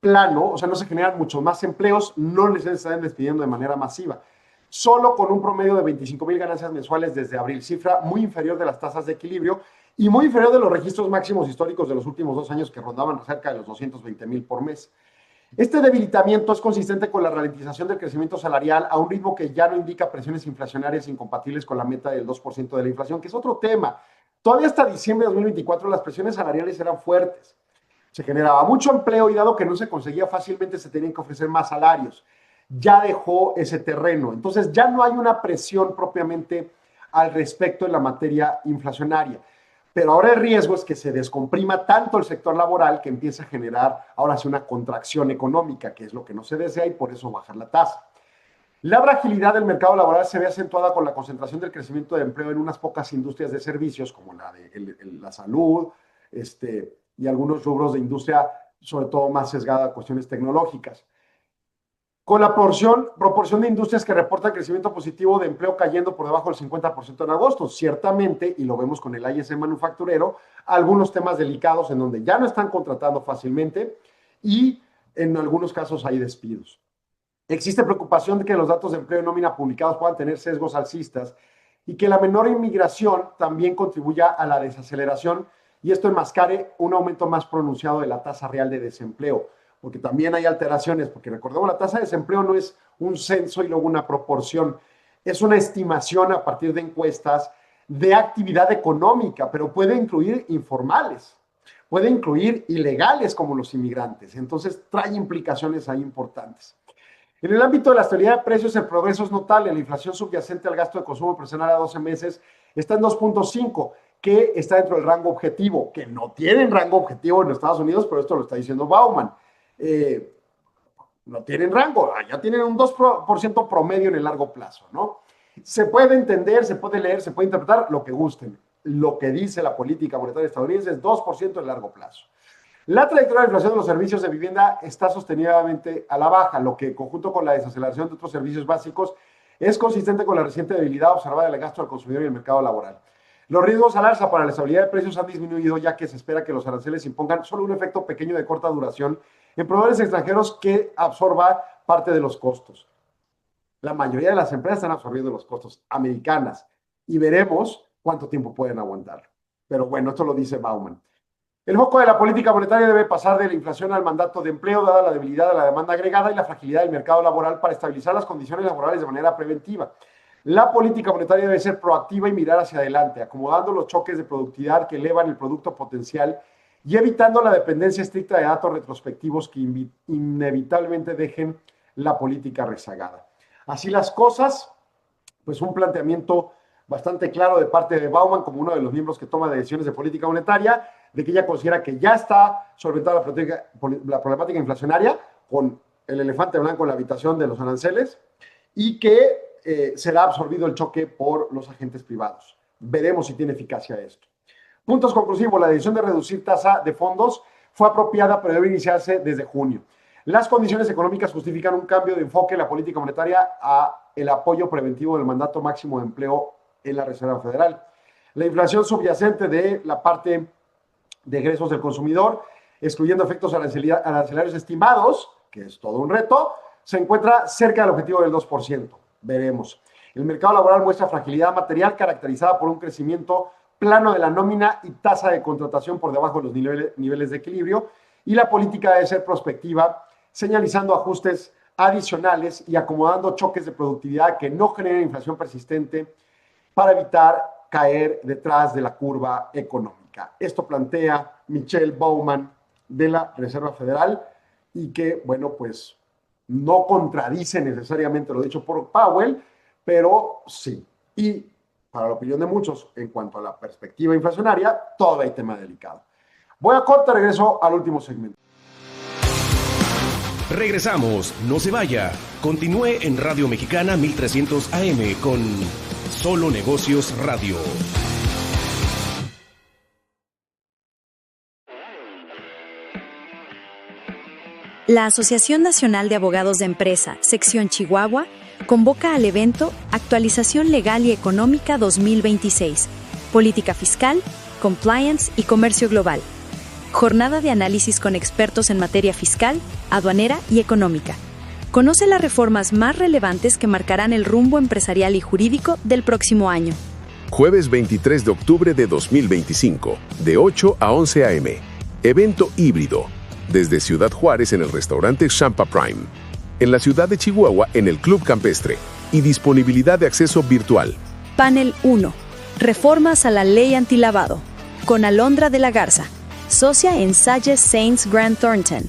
plano, o sea, no se generan muchos más empleos, no les están despidiendo de manera masiva. Solo con un promedio de 25,000 ganancias mensuales desde abril, cifra muy inferior de las tasas de equilibrio y muy inferior de los registros máximos históricos de los últimos 2 años que rondaban cerca de los 220,000 por mes. Este debilitamiento es consistente con la ralentización del crecimiento salarial a un ritmo que ya no indica presiones inflacionarias incompatibles con la meta del 2% de la inflación, que es otro tema. Todavía hasta diciembre de 2024 las presiones salariales eran fuertes. Se generaba mucho empleo y dado que no se conseguía fácilmente se tenían que ofrecer más salarios. Ya dejó ese terreno. Entonces ya no hay una presión propiamente al respecto en la materia inflacionaria. Pero ahora el riesgo es que se descomprima tanto el sector laboral que empieza a generar ahora sí una contracción económica, que es lo que no se desea y por eso bajar la tasa. La fragilidad del mercado laboral se ve acentuada con la concentración del crecimiento de empleo en unas pocas industrias de servicios, como la salud y algunos rubros de industria, sobre todo más sesgada a cuestiones tecnológicas. Con la proporción de industrias que reportan crecimiento positivo de empleo cayendo por debajo del 50% en agosto. Ciertamente, y lo vemos con el ISM manufacturero, algunos temas delicados en donde ya no están contratando fácilmente y en algunos casos hay despidos. Existe preocupación de que los datos de empleo y nómina publicados puedan tener sesgos alcistas y que la menor inmigración también contribuya a la desaceleración y esto enmascare un aumento más pronunciado de la tasa real de desempleo, porque también hay alteraciones, porque recordemos, la tasa de desempleo no es un censo y luego una proporción, es una estimación a partir de encuestas de actividad económica, pero puede incluir informales, puede incluir ilegales como los inmigrantes, entonces trae implicaciones ahí importantes. En el ámbito de la estabilidad de precios, el progreso es notable. La inflación subyacente al gasto de consumo personal a 12 meses está en 2.5, que está dentro del rango objetivo, que no tienen rango objetivo en Estados Unidos, pero esto lo está diciendo Bauman. No tienen rango, ya tienen un 2% promedio en el largo plazo, ¿no? Se puede entender, se puede leer, se puede interpretar lo que gusten. Lo que dice la política monetaria estadounidense es 2% en largo plazo. La trayectoria de inflación de los servicios de vivienda está sostenidamente a la baja, lo que, conjunto con la desaceleración de otros servicios básicos, es consistente con la reciente debilidad observada en el gasto al consumidor y el mercado laboral. Los riesgos al alza para la estabilidad de precios han disminuido, ya que se espera que los aranceles impongan solo un efecto pequeño de corta duración en proveedores extranjeros que absorba parte de los costos. La mayoría de las empresas están absorbiendo los costos americanas y veremos cuánto tiempo pueden aguantar. Pero bueno, esto lo dice Bauman. El foco de la política monetaria debe pasar de la inflación al mandato de empleo, dada la debilidad de la demanda agregada y la fragilidad del mercado laboral, para estabilizar las condiciones laborales de manera preventiva. La política monetaria debe ser proactiva y mirar hacia adelante, acomodando los choques de productividad que elevan el producto potencial y evitando la dependencia estricta de datos retrospectivos que inevitablemente dejen la política rezagada. Así las cosas, pues un planteamiento bastante claro de parte de Bauman, como uno de los miembros que toma decisiones de política monetaria, de que ella considera que ya está solventada la problemática inflacionaria con el elefante blanco en la habitación de los aranceles y que será absorbido el choque por los agentes privados. Veremos si tiene eficacia esto. Puntos conclusivos. La decisión de reducir tasa de fondos fue apropiada, pero debe iniciarse desde junio. Las condiciones económicas justifican un cambio de enfoque en la política monetaria a el apoyo preventivo del mandato máximo de empleo en la Reserva Federal. La inflación subyacente de la parte de egresos del consumidor, excluyendo efectos arancelarios estimados, que es todo un reto, se encuentra cerca del objetivo del 2%. Veremos. El mercado laboral muestra fragilidad material caracterizada por un crecimiento plano de la nómina y tasa de contratación por debajo de los niveles de equilibrio, y la política debe ser prospectiva, señalizando ajustes adicionales y acomodando choques de productividad que no generen inflación persistente para evitar caer detrás de la curva económica. Esto plantea Michelle Bauman de la Reserva Federal y que, bueno, pues no contradice necesariamente lo dicho por Powell, pero sí. Y para la opinión de muchos, en cuanto a la perspectiva inflacionaria, todo hay tema delicado. Voy a corte, regreso al último segmento. Regresamos, no se vaya. Continúe en Radio Mexicana 1300 AM con Solo Negocios Radio. La Asociación Nacional de Abogados de Empresa, sección Chihuahua, convoca al evento Actualización Legal y Económica 2026, Política Fiscal, Compliance y Comercio Global. Jornada de análisis con expertos en materia fiscal, aduanera y económica. Conoce las reformas más relevantes que marcarán el rumbo empresarial y jurídico del próximo año. Jueves 23 de octubre de 2025, de 8 a 11 a.m. Evento híbrido. Desde Ciudad Juárez en el restaurante Champa Prime. En la ciudad de Chihuahua en el Club Campestre. Y disponibilidad de acceso virtual. Panel 1. Reformas a la ley antilavado. Con Alondra de la Garza, socia en Sages Saints Grant Thornton.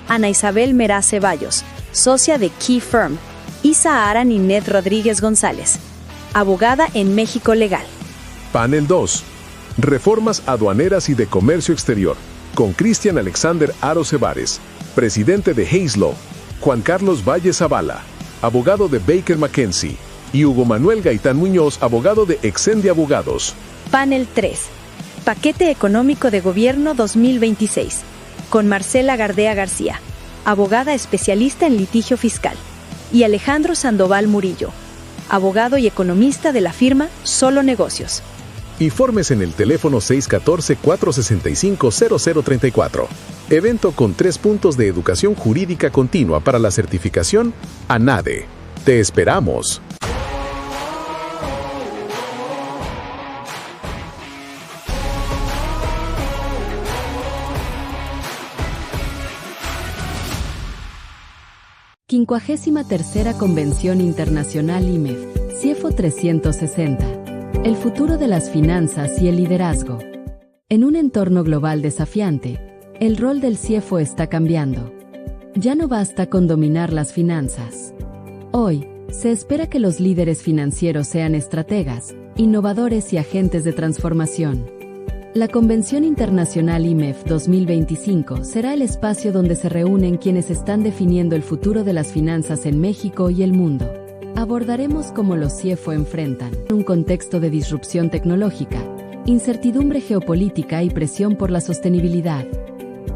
Ana Isabel Meraz Ceballos, socia de Key Firm. Isa Ara Ninet Rodríguez González, abogada en México Legal. Panel 2. Reformas aduaneras y de comercio exterior. Con Cristian Alexander Aro Cebares, presidente de Hayes Law, Juan Carlos Valle Zavala, abogado de Baker McKenzie, y Hugo Manuel Gaitán Muñoz, abogado de Exendi Abogados. Panel 3. Paquete Económico de Gobierno 2026, con Marcela Gardea García, abogada especialista en litigio fiscal, y Alejandro Sandoval Murillo, abogado y economista de la firma Solo Negocios. Informes en el teléfono 614-465-0034. Evento con 3 puntos de educación jurídica continua para la certificación ANADE. ¡Te esperamos! Quincuagésima tercera Convención Internacional IMEF, CIEFO 360. El futuro de las finanzas y el liderazgo. En un entorno global desafiante, el rol del CIEFO está cambiando. Ya no basta con dominar las finanzas. Hoy, se espera que los líderes financieros sean estrategas, innovadores y agentes de transformación. La Convención Internacional IMEF 2025 será el espacio donde se reúnen quienes están definiendo el futuro de las finanzas en México y el mundo. Abordaremos cómo los CIEFO enfrentan un contexto de disrupción tecnológica, incertidumbre geopolítica y presión por la sostenibilidad.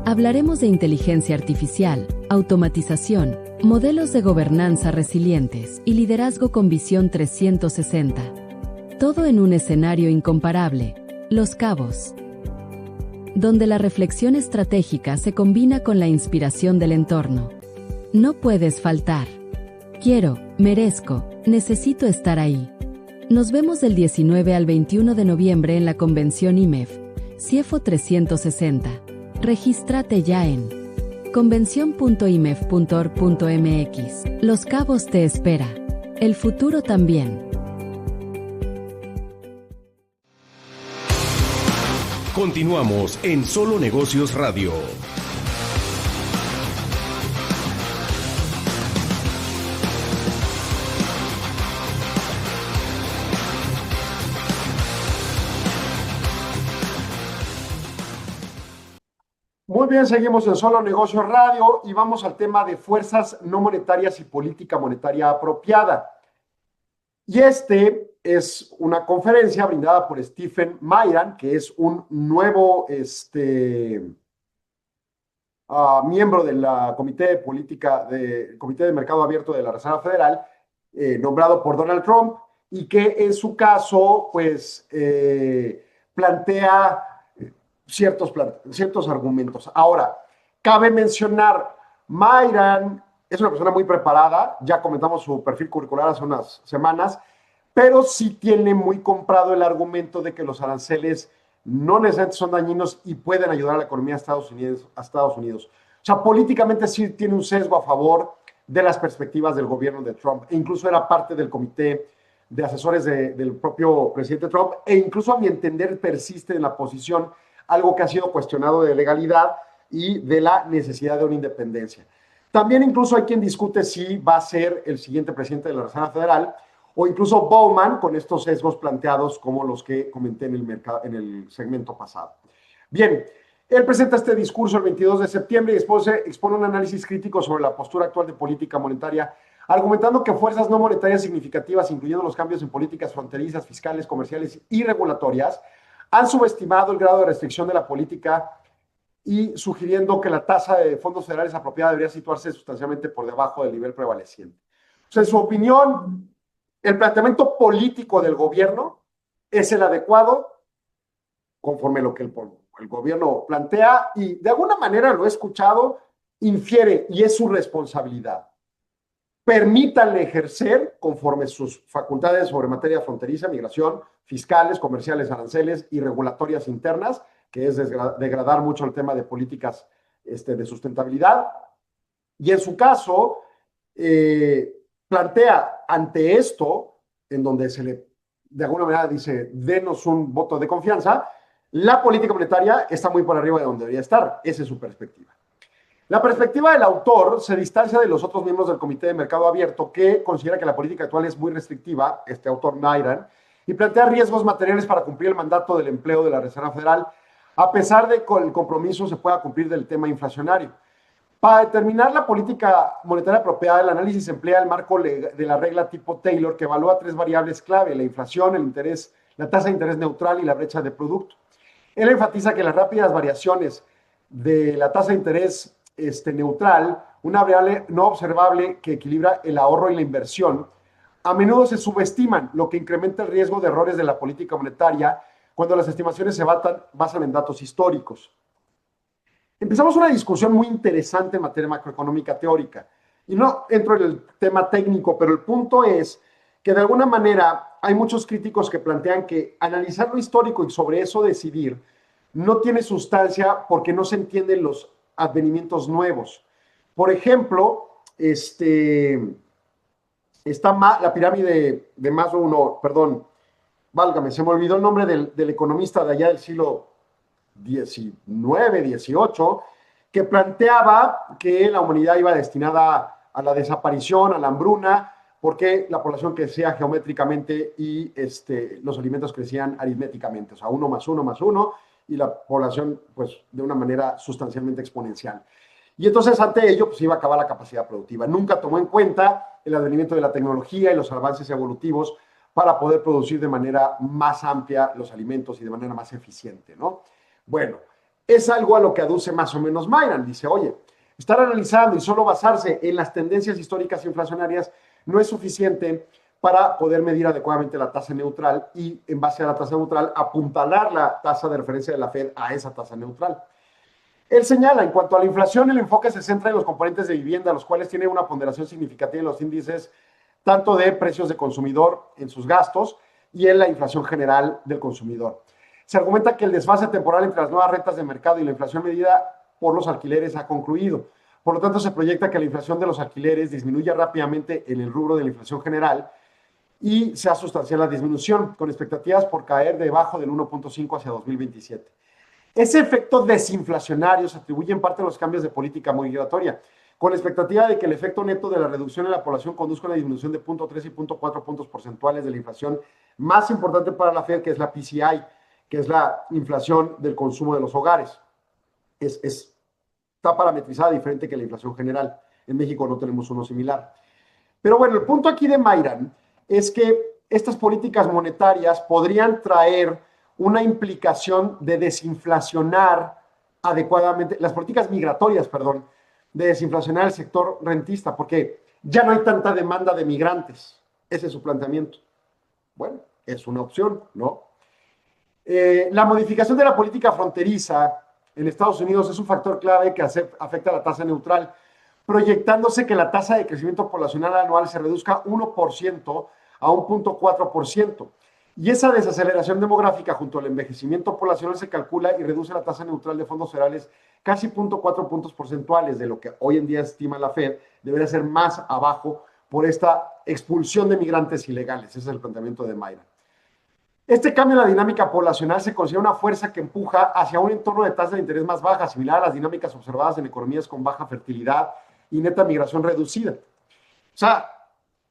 Hablaremos de inteligencia artificial, automatización, modelos de gobernanza resilientes y liderazgo con visión 360. Todo en un escenario incomparable, Los Cabos, donde la reflexión estratégica se combina con la inspiración del entorno. No puedes faltar. Quiero, merezco, necesito estar ahí. Nos vemos del 19 al 21 de noviembre en la convención IMEF, CIEFO 360. Regístrate ya en convención.imef.org.mx. Los Cabos te espera. El futuro también. Continuamos en Solo Negocios Radio. Muy bien, seguimos en Solo Negocios Radio y vamos al tema de fuerzas no monetarias y política monetaria apropiada. Y este es una conferencia brindada por Stephen Mayran, que es un nuevo miembro del Comité de Mercado Abierto de la Reserva Federal, nombrado por Donald Trump, y que en su caso, pues, plantea ciertos argumentos. Ahora, cabe mencionar, Mayran es una persona muy preparada, ya comentamos su perfil curricular hace unas semanas, pero sí tiene muy comprado el argumento de que los aranceles no necesariamente son dañinos y pueden ayudar a la economía de Estados Unidos. O sea, políticamente sí tiene un sesgo a favor de las perspectivas del gobierno de Trump, e incluso era parte del comité de asesores del propio presidente Trump, e incluso a mi entender persiste en la posición, algo que ha sido cuestionado de legalidad y de la necesidad de una independencia. También incluso hay quien discute si va a ser el siguiente presidente de la Reserva Federal, o incluso Bowman, con estos sesgos planteados como los que comenté en el segmento pasado. Bien, él presenta este discurso el 22 de septiembre y después expone un análisis crítico sobre la postura actual de política monetaria, argumentando que fuerzas no monetarias significativas, incluyendo los cambios en políticas fronterizas, fiscales, comerciales y regulatorias, han subestimado el grado de restricción de la política y sugiriendo que la tasa de fondos federales apropiada debería situarse sustancialmente por debajo del nivel prevaleciente. O sea, en su opinión, el planteamiento político del gobierno es el adecuado conforme a lo que el gobierno plantea y de alguna manera, lo he escuchado, infiere y es su responsabilidad. Permítanle ejercer conforme sus facultades sobre materia fronteriza, migración, fiscales, comerciales, aranceles y regulatorias internas, que es degradar mucho el tema de políticas de sustentabilidad. Y en su caso, plantea ante esto, en donde se le, de alguna manera dice, denos un voto de confianza, la política monetaria está muy por arriba de donde debería estar. Esa es su perspectiva. La perspectiva del autor se distancia de los otros miembros del Comité de Mercado Abierto, que considera que la política actual es muy restrictiva, este autor Mayran, y plantea riesgos materiales para cumplir el mandato del empleo de la Reserva Federal, a pesar de que el compromiso se pueda cumplir del tema inflacionario. Para determinar la política monetaria apropiada, el análisis emplea el marco de la regla tipo Taylor, que evalúa tres variables clave: la inflación, el interés, la tasa de interés neutral y la brecha de producto. Él enfatiza que las rápidas variaciones de la tasa de interés neutral, una variable no observable que equilibra el ahorro y la inversión, a menudo se subestiman, lo que incrementa el riesgo de errores de la política monetaria cuando las estimaciones se basan en datos históricos. Empezamos una discusión muy interesante en materia macroeconómica teórica. Y no entro en el tema técnico, pero el punto es que de alguna manera hay muchos críticos que plantean que analizar lo histórico y sobre eso decidir no tiene sustancia porque no se entienden los advenimientos nuevos. Por ejemplo, está la pirámide de Maslow, no, perdón, válgame, se me olvidó el nombre del economista de allá del siglo XIX, XVIII, que planteaba que la humanidad iba destinada a la desaparición, a la hambruna, porque la población crecía geométricamente y los alimentos crecían aritméticamente, o sea, 1 más 1 más 1, y la población, pues, de una manera sustancialmente exponencial. Y entonces, ante ello, pues, iba a acabar la capacidad productiva. Nunca tomó en cuenta el advenimiento de la tecnología y los avances evolutivos para poder producir de manera más amplia los alimentos y de manera más eficiente, ¿no? Bueno, es algo a lo que aduce más o menos Mayran. Dice, oye, estar analizando y solo basarse en las tendencias históricas inflacionarias no es suficiente para poder medir adecuadamente la tasa neutral y, en base a la tasa neutral, apuntalar la tasa de referencia de la Fed a esa tasa neutral. Él señala, en cuanto a la inflación, el enfoque se centra en los componentes de vivienda, los cuales tienen una ponderación significativa en los índices tanto de precios de consumidor en sus gastos y en la inflación general del consumidor. Se argumenta que el desfase temporal entre las nuevas rentas de mercado y la inflación medida por los alquileres ha concluido. Por lo tanto, se proyecta que la inflación de los alquileres disminuya rápidamente en el rubro de la inflación general y sea sustancial la disminución, con expectativas por caer debajo del 1.5 hacia 2027. Ese efecto desinflacionario se atribuye en parte a los cambios de política migratoria, con la expectativa de que el efecto neto de la reducción en la población conduzca a una disminución de 0.3 y 0.4 puntos porcentuales de la inflación más importante para la Fed, que es la PCI, que es la inflación del consumo de los hogares. Está parametrizada diferente que la inflación general. En México no tenemos uno similar. Pero bueno, el punto aquí de Mayran es que estas políticas monetarias podrían traer una implicación de desinflacionar adecuadamente, las políticas migratorias, perdón, de desinflacionar el sector rentista, porque ya no hay tanta demanda de migrantes. Ese es su planteamiento. Bueno, es una opción, ¿no? La modificación de la política fronteriza en Estados Unidos es un factor clave que afecta a la tasa neutral, proyectándose que la tasa de crecimiento poblacional anual se reduzca 1% a 1.4%. Y esa desaceleración demográfica junto al envejecimiento poblacional se calcula y reduce la tasa neutral de fondos federales casi 0.4 puntos porcentuales de lo que hoy en día estima la Fed, debería ser más abajo por esta expulsión de migrantes ilegales. Ese es el planteamiento de Mayra. Este cambio en la dinámica poblacional se considera una fuerza que empuja hacia un entorno de tasa de interés más baja, similar a las dinámicas observadas en economías con baja fertilidad y neta migración reducida. O sea,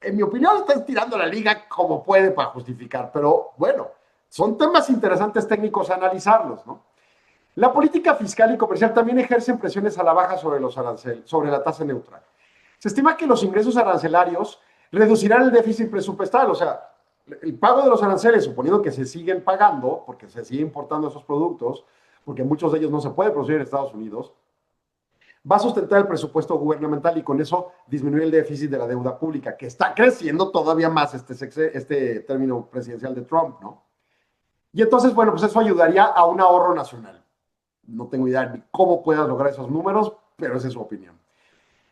en mi opinión, está estirando la liga como puede para justificar, pero bueno, son temas interesantes técnicos a analizarlos, ¿no? La política fiscal y comercial también ejercen presiones a la baja sobre los aranceles, sobre la tasa neutral. Se estima que los ingresos arancelarios reducirán el déficit presupuestal, o sea, el pago de los aranceles, suponiendo que se siguen pagando, porque se sigue importando esos productos, porque muchos de ellos no se pueden producir en Estados Unidos, va a sustentar el presupuesto gubernamental y con eso disminuir el déficit de la deuda pública, que está creciendo todavía más este término presidencial de Trump, ¿no? Y entonces, bueno, pues eso ayudaría a un ahorro nacional. No tengo idea de cómo puedas lograr esos números, pero esa es su opinión.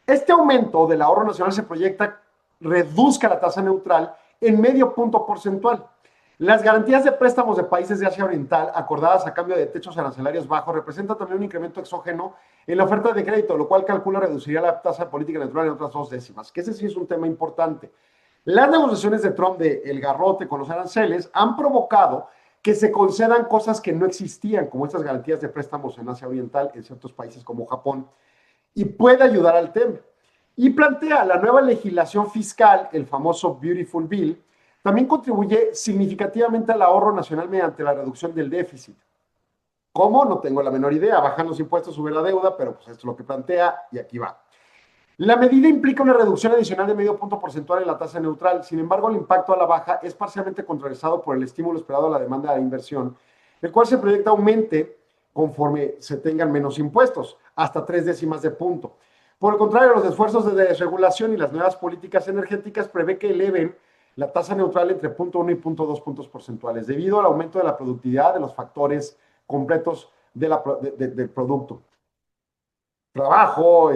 Este aumento del ahorro nacional se proyecta reduzca la tasa neutral en medio punto porcentual. Las garantías de préstamos de países de Asia Oriental acordadas a cambio de techos arancelarios bajos representan también un incremento exógeno en la oferta de crédito, lo cual calcula reduciría la tasa política neutral en otras 2 décimas, que ese sí es un tema importante. Las negociaciones de Trump del garrote con los aranceles han provocado que se concedan cosas que no existían, como estas garantías de préstamos en Asia Oriental, en ciertos países como Japón, y puede ayudar al tema. Y plantea la nueva legislación fiscal, el famoso Beautiful Bill, también contribuye significativamente al ahorro nacional mediante la reducción del déficit. ¿Cómo? No tengo la menor idea. Bajan los impuestos, sube la deuda, pero pues esto es lo que plantea y aquí va. La medida implica una reducción adicional de medio punto porcentual en la tasa neutral. Sin embargo, el impacto a la baja es parcialmente contrarrestado por el estímulo esperado a la demanda de inversión, el cual se proyecta aumente conforme se tengan menos impuestos, hasta 3 décimas de punto. Por el contrario, los esfuerzos de desregulación y las nuevas políticas energéticas prevé que eleven la tasa neutral entre 0.1 y 0.2 puntos porcentuales, debido al aumento de la productividad de los factores completos del producto. Trabajo,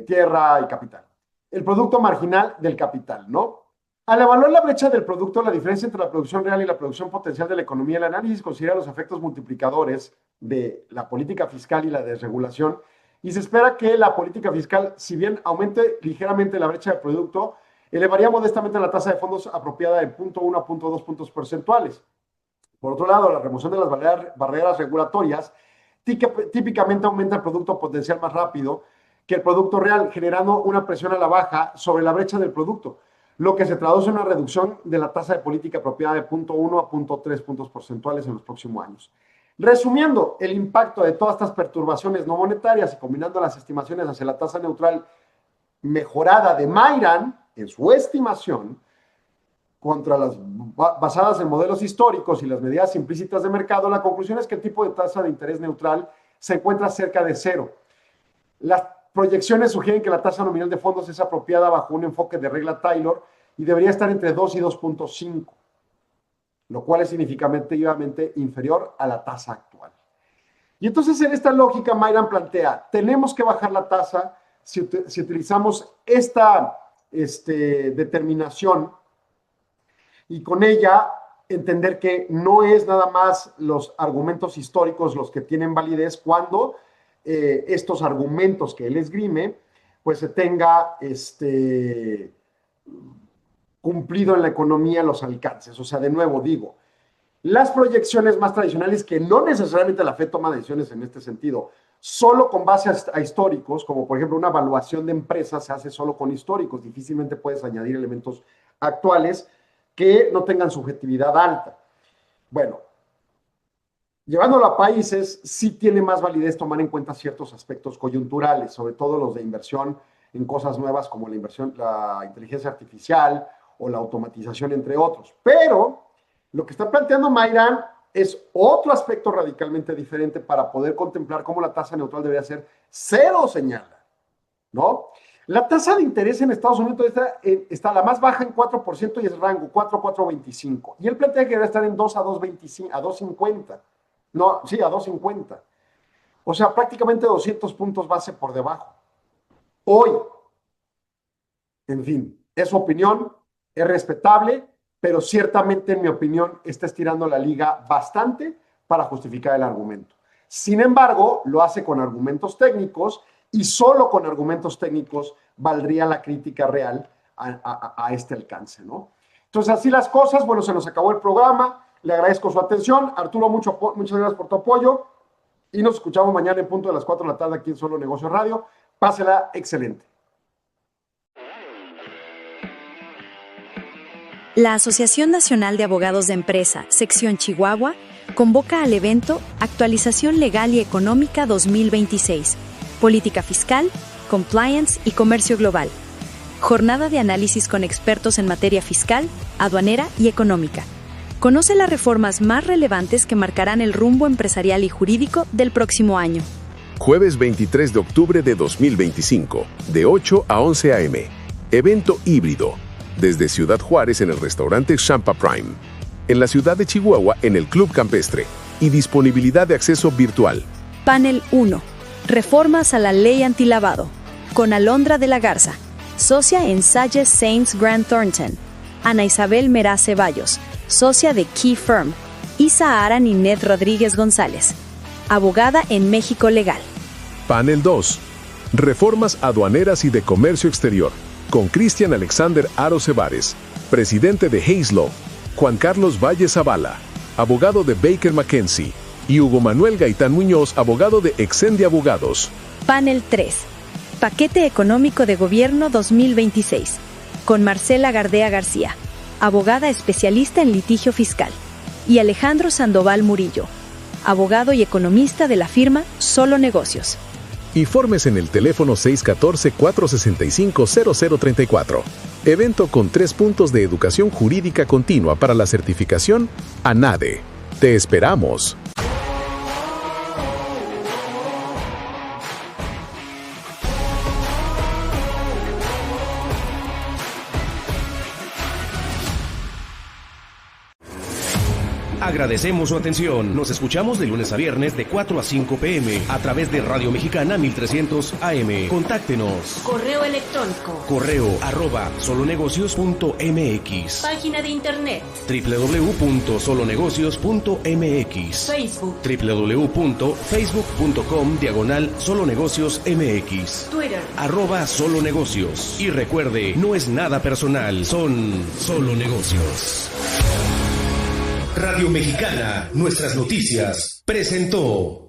tierra y capital. El producto marginal del capital, ¿no? Al evaluar la brecha del producto, la diferencia entre la producción real y la producción potencial de la economía, el análisis considera los efectos multiplicadores de la política fiscal y la desregulación, y se espera que la política fiscal, si bien aumente ligeramente la brecha del producto, elevaría modestamente la tasa de fondos apropiada de 0.1 a 0.2 puntos porcentuales. Por otro lado, la remoción de las barreras regulatorias típicamente aumenta el producto potencial más rápido que el producto real, generando una presión a la baja sobre la brecha del producto, lo que se traduce en una reducción de la tasa de política apropiada de 0.1 a 0.3 puntos porcentuales en los próximos años. Resumiendo, el impacto de todas estas perturbaciones no monetarias y combinando las estimaciones hacia la tasa neutral mejorada de Mayran, en su estimación, contra las basadas en modelos históricos y las medidas implícitas de mercado, la conclusión es que el tipo de tasa de interés neutral se encuentra cerca de cero. Las proyecciones sugieren que la tasa nominal de fondos es apropiada bajo un enfoque de regla Taylor y debería estar entre 2 y 2.5, lo cual es significativamente inferior a la tasa actual. Y entonces en esta lógica Mayran plantea, tenemos que bajar la tasa si utilizamos esta determinación y con ella entender que no es nada más los argumentos históricos los que tienen validez cuando estos argumentos que él esgrime, pues se tenga cumplido en la economía los alcances. O sea, de nuevo digo, las proyecciones más tradicionales, que no necesariamente la FED toma decisiones en este sentido, solo con base a históricos, como por ejemplo una evaluación de empresas se hace solo con históricos, difícilmente puedes añadir elementos actuales que no tengan subjetividad alta. Bueno, llevándolo a países, sí tiene más validez tomar en cuenta ciertos aspectos coyunturales, sobre todo los de inversión en cosas nuevas como la inteligencia artificial o la automatización, entre otros. Pero lo que está planteando Mayran es otro aspecto radicalmente diferente para poder contemplar cómo la tasa neutral debería ser cero, señala, ¿no? La tasa de interés en Estados Unidos está la más baja en 4% y es rango 4.25. Y él plantea que debería estar en 2 a 2.25, a 2.50. No, sí, a 2.50. O sea, prácticamente 200 puntos base por debajo. Hoy, en fin, es su opinión, es respetable, pero ciertamente, en mi opinión, está estirando la liga bastante para justificar el argumento. Sin embargo, lo hace con argumentos técnicos y solo con argumentos técnicos valdría la crítica real a este alcance, ¿no? Entonces, así las cosas. Bueno, se nos acabó el programa. Le agradezco su atención. Arturo, muchas gracias por tu apoyo. Y nos escuchamos mañana en punto de las 4 de la tarde aquí en Solo Negocios Radio. Pásela excelente. La Asociación Nacional de Abogados de Empresa, sección Chihuahua, convoca al evento Actualización Legal y Económica 2026, Política Fiscal, Compliance y Comercio Global. Jornada de análisis con expertos en materia fiscal, aduanera y económica. Conoce las reformas más relevantes que marcarán el rumbo empresarial y jurídico del próximo año. Jueves 23 de octubre de 2025, de 8 a 11 a.m. Evento híbrido. Desde Ciudad Juárez en el restaurante Champa Prime. En la ciudad de Chihuahua en el Club Campestre. Y disponibilidad de acceso virtual. Panel 1. Reformas a la ley antilavado. Con Alondra de la Garza, socia en Sages Saints Grant Thornton. Ana Isabel Meraz Ceballos, socia de Key Firm. Isa Ara Ninet Rodríguez González, abogada en México Legal. Panel 2. Reformas aduaneras y de comercio exterior. Con Cristian Alexander Aro Cebares, presidente de Hayes Law. Juan Carlos Valle Zavala, abogado de Baker McKenzie. Y Hugo Manuel Gaitán Muñoz, abogado de Exendi Abogados. Panel 3. Paquete Económico de Gobierno 2026. Con Marcela Gardea García, abogada especialista en litigio fiscal. Y Alejandro Sandoval Murillo, abogado y economista de la firma Solo Negocios. Informes en el teléfono 614-465-0034. Evento con 3 puntos de educación jurídica continua para la certificación ANADE. Te esperamos. Agradecemos su atención. Nos escuchamos de lunes a viernes de 4 a 5 p.m. a través de Radio Mexicana 1300 AM. Contáctenos. Correo electrónico. correo@solonegocios.mx. Página de internet. www.solonegocios.mx. Facebook. www.facebook.com/solonegociosmx. Twitter. @solonegocios. Y recuerde, no es nada personal, son solo negocios. Radio Mexicana, nuestras noticias, presentó.